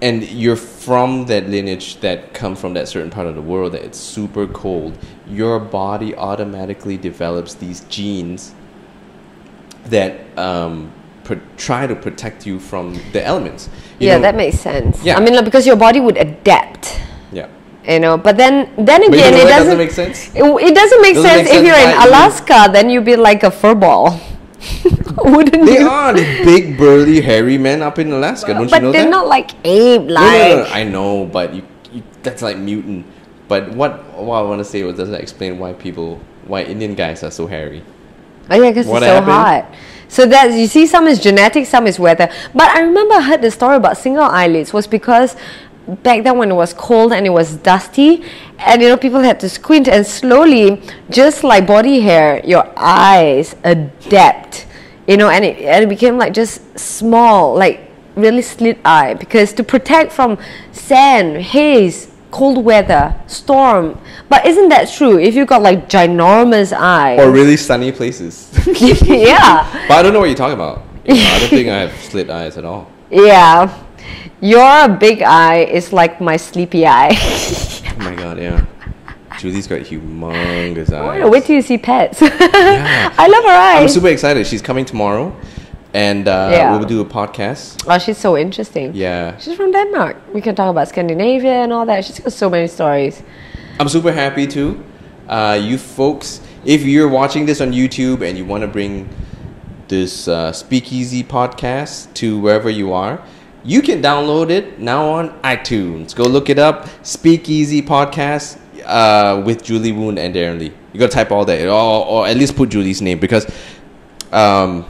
And you're from that lineage that come from that certain part of the world that it's super cold. Your body automatically develops these genes that try to protect you from the elements. You know, that makes sense. Yeah. I mean, like, because your body would adapt. Yeah. But then again, it it doesn't make sense. It doesn't make sense if you're in Alaska. Then you'd be like a fur ball, wouldn't They you? are the big, burly, hairy men up in Alaska. Don't you know that? But they're not like ape-like. No. I know, but you that's like mutant. But what I want to say was doesn't explain why Indian guys are so hairy. Oh yeah, because it's so hot. So that you see, some is genetic, some is weather. But I remember I heard the story about single eyelids was because back then when it was cold and it was dusty, and people had to squint, and slowly, just like body hair, your eyes adapt, and it became like just small, like really slit eye, because to protect from sand, haze, cold weather, storm. But isn't that true? If you got like ginormous eyes or really sunny places. Yeah. But I don't know what you're talking about. I don't think I have slit eyes at all. Yeah. Your big eye is like my sleepy eye. Oh my god, yeah. Julie's got humongous eyes. Wait till you see pets. Yeah. I love her eyes. I'm super excited. She's coming tomorrow, and we'll do a podcast. Oh, she's so interesting. Yeah. She's from Denmark. We can talk about Scandinavia and all that. She's got so many stories. I'm super happy too. You folks, if you're watching this on YouTube and you want to bring this SpeakEasy podcast to wherever you are, you can download it now on iTunes. Go look it up. SpeakEasy podcast with Julie, Woon, and Darren Lee. You gotta type all that, or at least put Julie's name, because I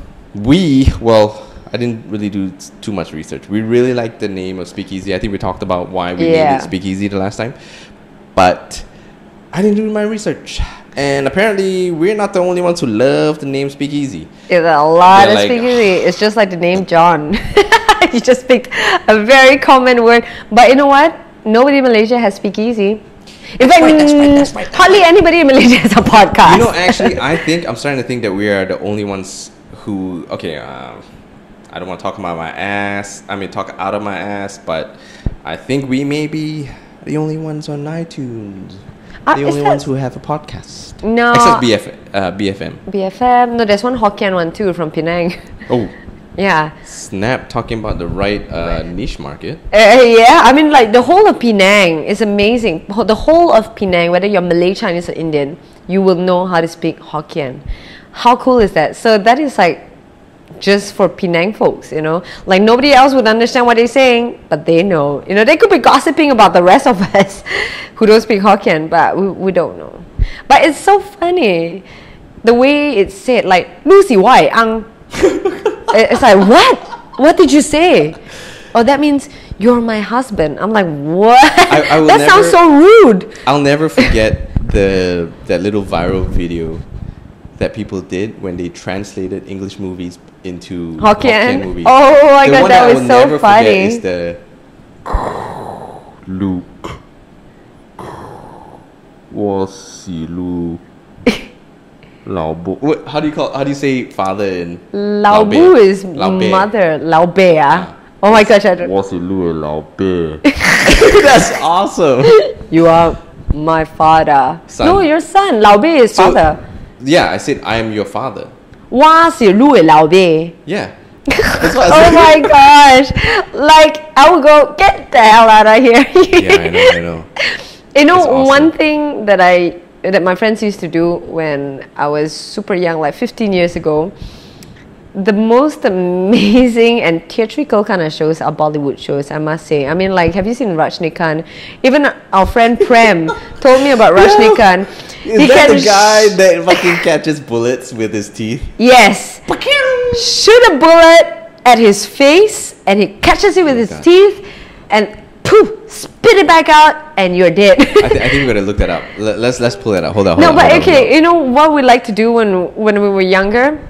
didn't really do too much research. We really like the name of SpeakEasy. I think we talked about why we named it SpeakEasy the last time, but I didn't do my research. And apparently, we're not the only ones who love the name SpeakEasy. There's a lot of SpeakEasy. It's just like the name John. You just picked a very common word. But you know what? Nobody in Malaysia has SpeakEasy. In fact, hardly anybody in Malaysia has a podcast. You know, actually, I'm starting to think that we are the only ones who, okay, I don't want to talk about my ass. I mean, talk out of my ass, but I think we may be the only ones on iTunes. The only ones who have a podcast. No. Except BFM. BFM. No, there's one Hokkien one too from Penang. Oh. Yeah. Snap, talking about the right niche market. Yeah, I mean, like the whole of Penang is amazing. The whole of Penang, whether you're Malay, Chinese, or Indian, you will know how to speak Hokkien. How cool is that? So that is like just for Penang folks, you know, like nobody else would understand what they're saying, but they know, you know, they could be gossiping about the rest of us who don't speak Hokkien, but we don't know. But it's so funny the way it's said, like Lucy Wai Ang. It's like, what did you say? Oh, that means you're my husband. I'm like, what? That sounds so rude. I'll never forget that little viral video that people did when they translated English movies into Hokkien movies. Oh my god, that was so funny. Is the Luke was Lu Lao Bu. How do you say father in Lao Bu is mother. Lao Bei. Oh my gosh, I don't. Was Lu Lao Bei. That's awesome. You are my father. Son. No, your son. Lao Bei is father. Yeah, I said I am your father. 我是路的老爸. Yeah. That's what I Oh said. my gosh. Like, I would go, get the hell out of here. Yeah, I know. You know, awesome. one thing that my friends used to do when I was super young, like 15 years ago, the most amazing and theatrical kind of shows are Bollywood shows, I must say. I mean, like, have you seen Rajnikant? Even our friend Prem told me about Rajnikant. Is that the guy that fucking catches bullets with his teeth? Yes. Shoot a bullet at his face and he catches it with his teeth and poof, spit it back out and you're dead. I think we're gonna look that up. Let's pull that up. Hold on. You know what we like to do when we were younger?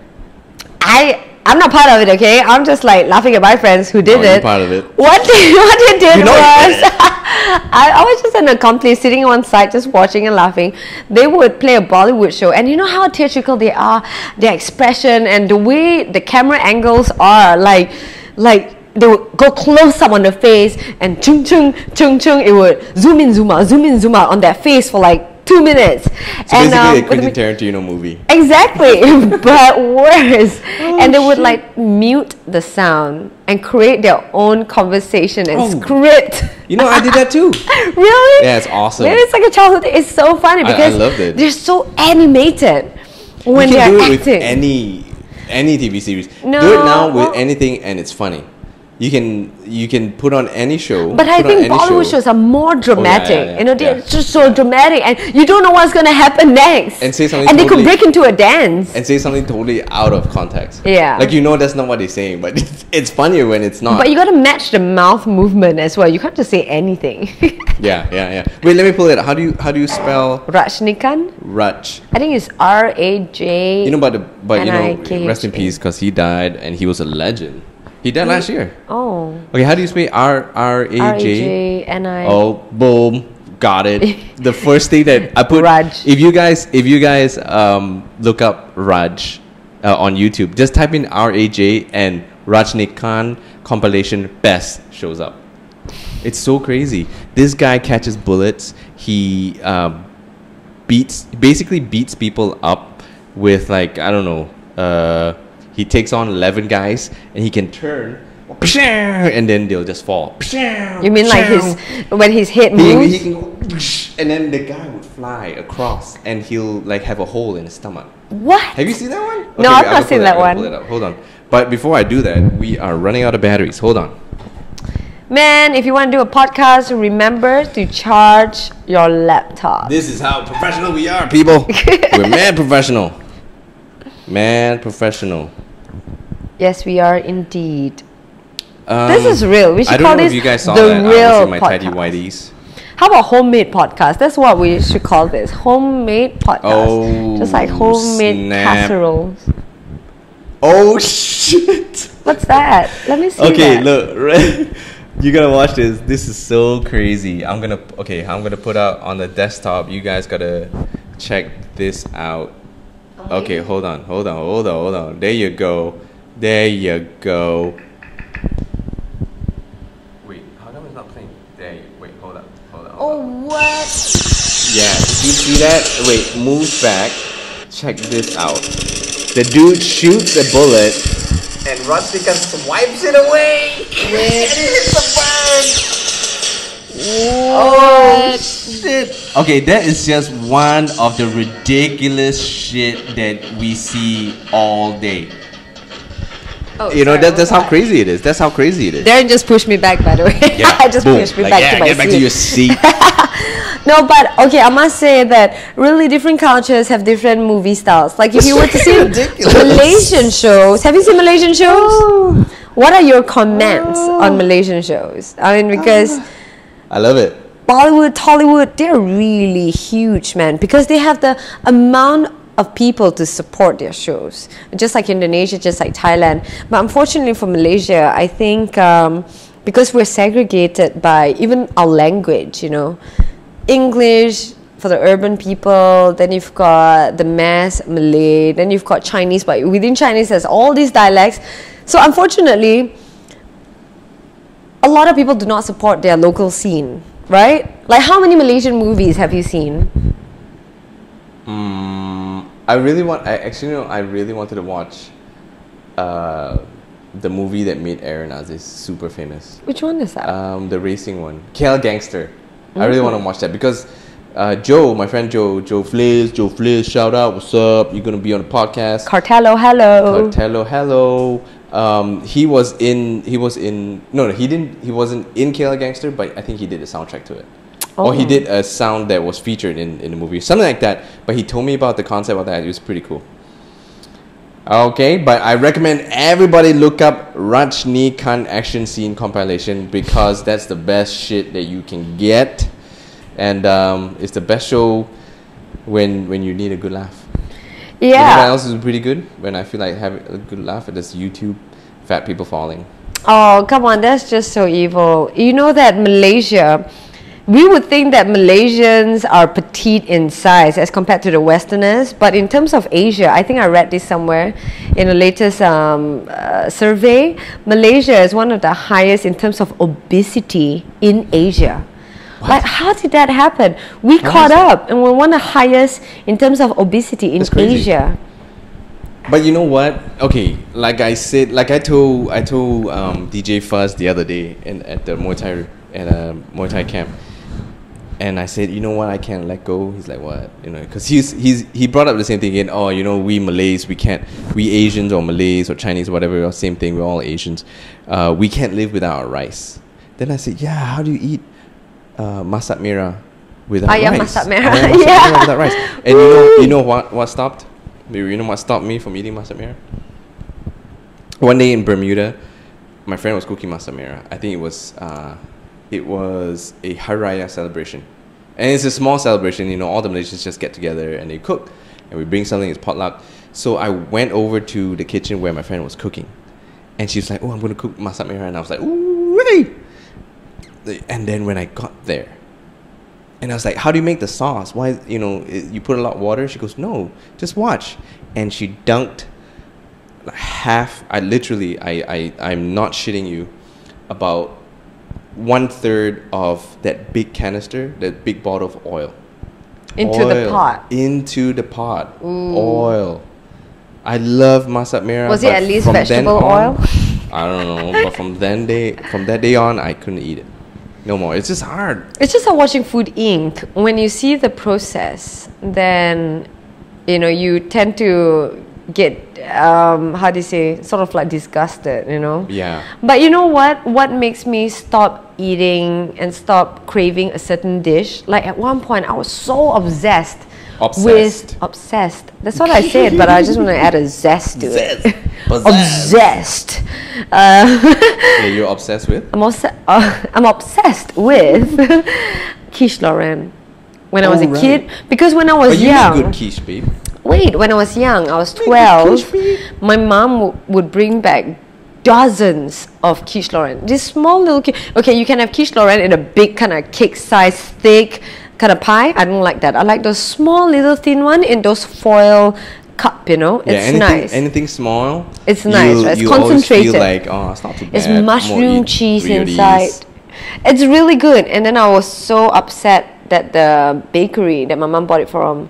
I'm not part of it, okay? I'm just like laughing at my friends who did it. You're part of it. What they did was I was just an accomplice sitting on side just watching and laughing. They would play a Bollywood show and you know how theatrical they are, their expression and the way the camera angles are, like they would go close up on the face and chung chung chung chung, it would zoom in, zoom out on their face for like 2 minutes. So and, basically a Quentin Tarantino movie. Exactly, but worse. And they would like mute the sound and create their own conversation and script. You know, I did that too. Really? Yeah, it's awesome. Maybe it's like a childhood thing. It's so funny because I loved it. They're so animated when they're acting. acting. With any TV series. No, do it now with anything and it's funny. You can put on any show. But I think Bollywood shows are more dramatic. You know, they're just so dramatic, and you don't know what's gonna happen next. And say something. And they could break into a dance. And say something totally out of context. Yeah. Like you know that's not what they're saying, but it's funnier when it's not. But you gotta match the mouth movement as well. You can't just say anything. Yeah. Wait, let me pull it up. How do you spell Rajnikant? Raj. I think it's R-A-J. You know, but you know, rest in peace, because he died and he was a legend. He died last year. Oh. Okay, how do you spell R-A-J-N-I? Oh, boom. Got it. The first thing that I put Raj. If you guys look up Raj on YouTube, just type in R-A-J and Rajnikant compilation best shows up. It's so crazy. This guy catches bullets. He basically beats people up with like, I don't know, he takes on 11 guys and he can turn and then they'll just fall. You mean like when his head moves? He can go and then the guy would fly across and he'll like have a hole in his stomach. What? Have you seen that one? Okay, no, I've not seen that one. Pull it up. Hold on. But before I do that, we are running out of batteries. Hold on. Man, if you want to do a podcast, remember to charge your laptop. This is how professional we are, people. We're mad professional. Mad professional. Yes, we are indeed. This is real. We should call this if you guys saw the that. real I was in my podcast. tidy whities. How about homemade podcast? That's what we should call this. Homemade podcast. Oh, just like homemade snap. casseroles. Oh shit! What's that? Let me see. Okay, that. look. You gotta watch this. This is so crazy. I'm gonna put out on the desktop. You guys gotta check this out. Okay, hold on. There you go. Wait, how come it's not playing? Wait, hold on. Oh, what? Yeah, did you see that? Wait, move back. Check this out. The dude shoots a bullet and Rustica swipes it away. And it hits the bird. Oh shit. Okay, that is just one of the ridiculous shit that we see all day. Oh, You know, sorry, that's how crazy it is. That's how crazy it is. Darren just pushed me back, by the way. Yeah, I just boom. pushed me Like, back yeah, to my get back seat. to your seat. No, but okay, I must say that really different cultures have different movie styles. Like if you were to see Malaysian shows, have you seen Malaysian shows? What are your comments on Malaysian shows? I mean, because I love it. Bollywood, Tollywood, they're really huge, man, because they have the amount of people to support their shows. Just like Indonesia, just like Thailand. But unfortunately for Malaysia, I think because we're segregated by even our language, you know, English for the urban people, then you've got the mass Malay, then you've got Chinese, but within Chinese there's all these dialects. So unfortunately, a lot of people do not support their local scene, right? Like how many Malaysian movies have you seen? I really wanted to watch the movie that made Aaron Aziz super famous. Which one is that? The racing one, KL Gangster. I really want to watch that because Joe, my friend Joe Fliz, shout out, what's up? You're gonna be on the podcast. Cartello, hello. Hello. He wasn't in KL Gangster, but I think he did the soundtrack to it. Oh. Or he did a sound that was featured in the movie, something like that. But he told me about the concept of that. It was pretty cool. Okay, but I recommend everybody look up Rajni Khan action scene compilation because that's the best shit that you can get, and it's the best show when you need a good laugh. Yeah. You know what else is pretty good? When I feel like having a good laugh, it's YouTube, fat people falling. Oh, come on, that's just so evil. You know that Malaysia, we would think that Malaysians are petite in size as compared to the Westerners, but in terms of Asia, I think I read this somewhere in the latest survey, Malaysia is one of the highest in terms of obesity in Asia. What? Like, how did that happen? We caught up and we're one of the highest in terms of obesity in Asia. But you know what? Okay, like I told DJ Fuzz the other day at the Muay Thai camp. And I said, you know what, I can't let go. He's like, what? You know, because he brought up the same thing again. Oh, you know, we Malays, we Asians or Malays or Chinese or whatever, we're all same thing. We're all Asians. We can't live without our rice. Then I said, yeah, how do you eat masak merah without rice? Ayam masak merah. Ayam masak merah without rice. And you know what stopped? You know what stopped me from eating masak merah? One day in Bermuda, my friend was cooking masak merah. I think it was a Hari Raya celebration. And it's a small celebration, you know, all the Malaysians just get together and they cook. And we bring something, it's potluck. So I went over to the kitchen where my friend was cooking. And she was like, oh, I'm going to cook masak merah. And I was like, ooh, hey! And then when I got there, and I was like, how do you make the sauce? Why, you know, you put a lot of water? She goes, no, just watch. And she dunked half, I'm not shitting you, about 1/3 of that big canister, that big bottle of oil. Into the pot. Ooh. Oil. I love masak merah. Was it at least vegetable oil? I don't know, but from that day on, I couldn't eat it. No more. It's just hard. It's just like watching Food Inc. When you see the process, then, you know, you tend to get how do you say, sort of like disgusted, you know. Yeah. But you know what makes me stop eating and stop craving a certain dish? Like at one point I was so obsessed. That's what I said, but I just want to add a zest to it. Obsessed. Yeah, you're obsessed with? I'm obsessed with quiche Lorraine. When I was a kid, because when I was young, you make good quiche, babe. Wait, when I was young, I was 12. My mom would bring back dozens of quiche Lorraine. This small little okay, you can have quiche Lorraine in a big kind of cake size, thick kind of pie. I don't like that. I like those small little thin one in those foil cup, you know. It's nice. Anything small. It's nice. Right? It's you concentrated. Always feel like, oh, it's not too bad. It's mushroom cheese real inside. ease. It's really good. And then I was so upset that the bakery that my mom bought it from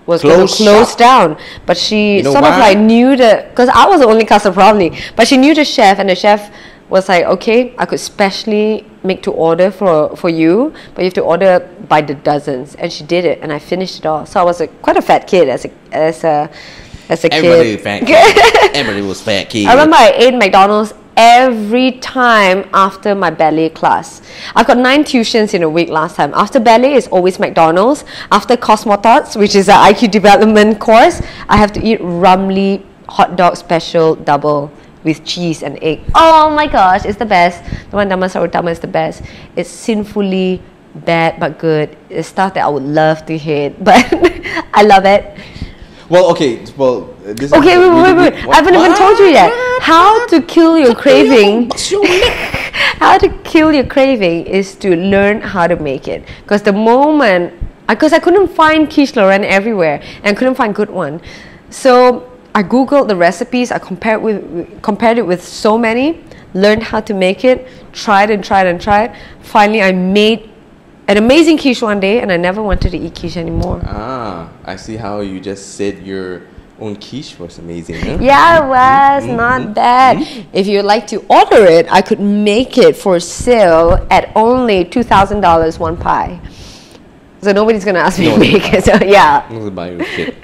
was going to close down. But she sort of like knew because I was the only customer probably. But she knew the chef, and the chef was like, okay, I could specially make to order for you, but you have to order by the dozens. And she did it, and I finished it all. So I was quite a fat kid as a kid. Everybody was fat kid. Everybody was fat kid. I remember I ate McDonald's every time after my ballet class. I've got 9 tuitions in a week last time. After ballet, it's always McDonald's. After Cosmotots, which is an IQ development course, I have to eat Rumley hot dog special double with cheese and egg. Oh my gosh, it's the best. The one Damansarutama is the best. It's sinfully bad but good. It's stuff that I would love to hate, but I love it. Well, okay. Well, this okay, is wait. I haven't even told you yet. How to kill your craving. How to kill your craving is to learn how to make it. Because the moment, because I couldn't find quiche Lorraine everywhere and couldn't find good one, so I googled the recipes. I compared it with so many, learned how to make it, tried. Finally, I made an amazing quiche one day, and I never wanted to eat quiche anymore. Ah, I see how you just said your own quiche was amazing. Huh? Yeah, it was not bad. If you'd like to order it, I could make it for sale at only $2,000 one pie. So nobody's gonna ask me to make it. So yeah. I'm gonna buy you shit.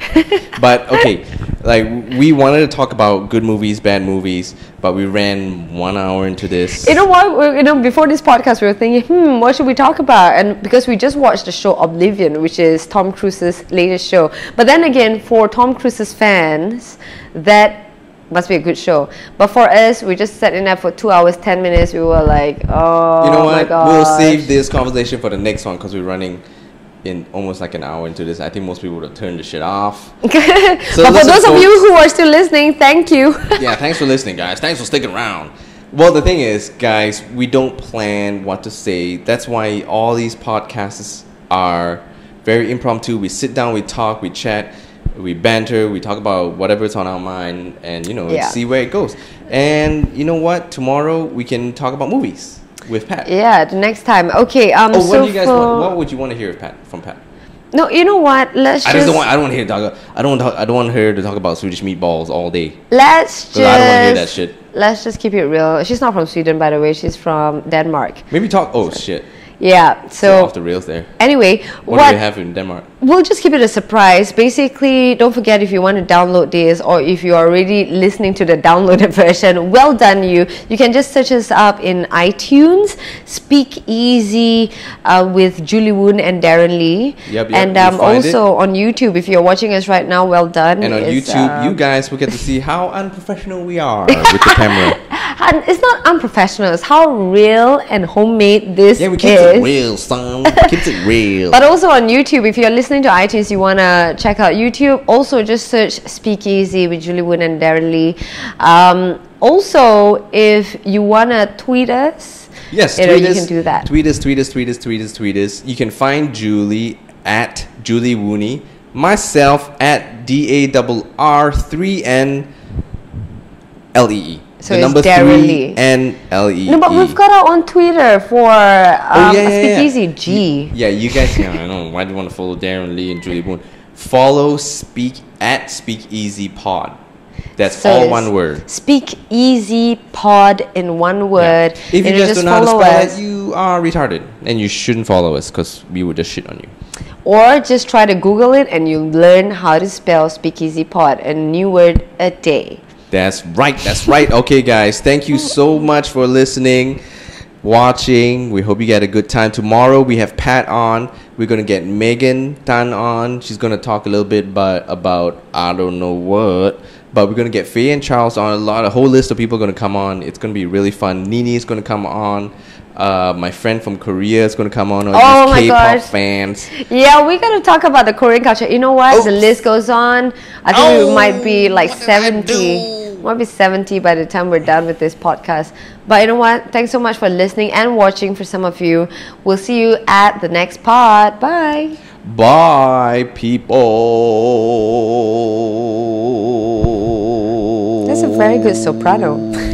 But okay, like we wanted to talk about good movies, bad movies, but we ran 1 hour into this. You know what? You know, before this podcast, we were thinking, what should we talk about? And because we just watched the show Oblivion, which is Tom Cruise's latest show. But then again, for Tom Cruise's fans, that must be a good show. But for us, we just sat in there for 2 hours, 10 minutes. We were like, oh, you know what? My God. We'll save this conversation for the next one because we're running in almost like an hour into this. I think most people would have turned the shit off. So but for those of you who are still listening, thank you. Yeah, thanks for listening, guys. Thanks for sticking around. Well, the thing is, guys, we don't plan what to say. That's why all these podcasts are very impromptu. We sit down, we talk, we chat, we banter, we talk about whatever's on our mind, and see where it goes. And you know what? Tomorrow we can talk about movies with Pat. Yeah, the next time. Okay. What do you guys want? What would you want to hear from Pat? No, you know what? I don't want to hear talk. I don't want her to talk about Swedish meatballs all day. I don't want to hear that shit. Let's just keep it real. She's not from Sweden, by the way. She's from Denmark. Maybe talk. Oh shit. Yeah, so off the rails there. Anyway, what do we have in Denmark? We'll just keep it a surprise. Basically, don't forget, if you want to download this, or if you're already listening to the downloaded version, well done you. You can just search us up in iTunes, SpeakEasy with Julie Woon and Darren Lee. Yep, and also on YouTube, if you're watching us right now, well done. And on YouTube, you guys will get to see how unprofessional we are with the camera. And it's not unprofessional, it's how real and homemade this is. Yeah, we keep it real, son. Keep it real. But also on YouTube, if you're listening to iTunes, you want to check out YouTube, also just search SpeakEasy with Julie Woon and Darren Lee. Also, if you want to tweet us, yes, you can do that. Tweet us. You can find Julie at Julie Wooney, myself at DARR3NLEE. So the number Darren Lee. NLEE. No, but we've got our own Twitter for SpeakEasy G. Yeah, you guys. I don't know why do you want to follow Darren Lee and Julie Woon? Follow SpeakEasy Pod. That's all one word. SpeakEasy Pod in one word. Yeah. If you just don't know how to spell it, you are retarded, and you shouldn't follow us because we would just shit on you. Or just try to Google it, and you'll learn how to spell SpeakEasy Pod, a new word a day. That's right. Okay, guys, thank you so much for listening, watching. We hope you get a good time. Tomorrow we have Pat on. We're going to get Megan Tan on. She's going to talk a little bit about I don't know what. But we're going to get Faye and Charles on. A whole list of people are going to come on. It's going to be really fun. Nini is going to come on. My friend from Korea is going to come on. Oh my K-pop gosh. fans. Yeah, we're going to talk about the Korean culture. You know what? The list goes on. I think we might be like 70. Might be 70 by the time we're done with this podcast. But you know what? Thanks so much for listening and watching for some of you. We'll see you at the next pod. Bye. Bye, people. That's a very good soprano.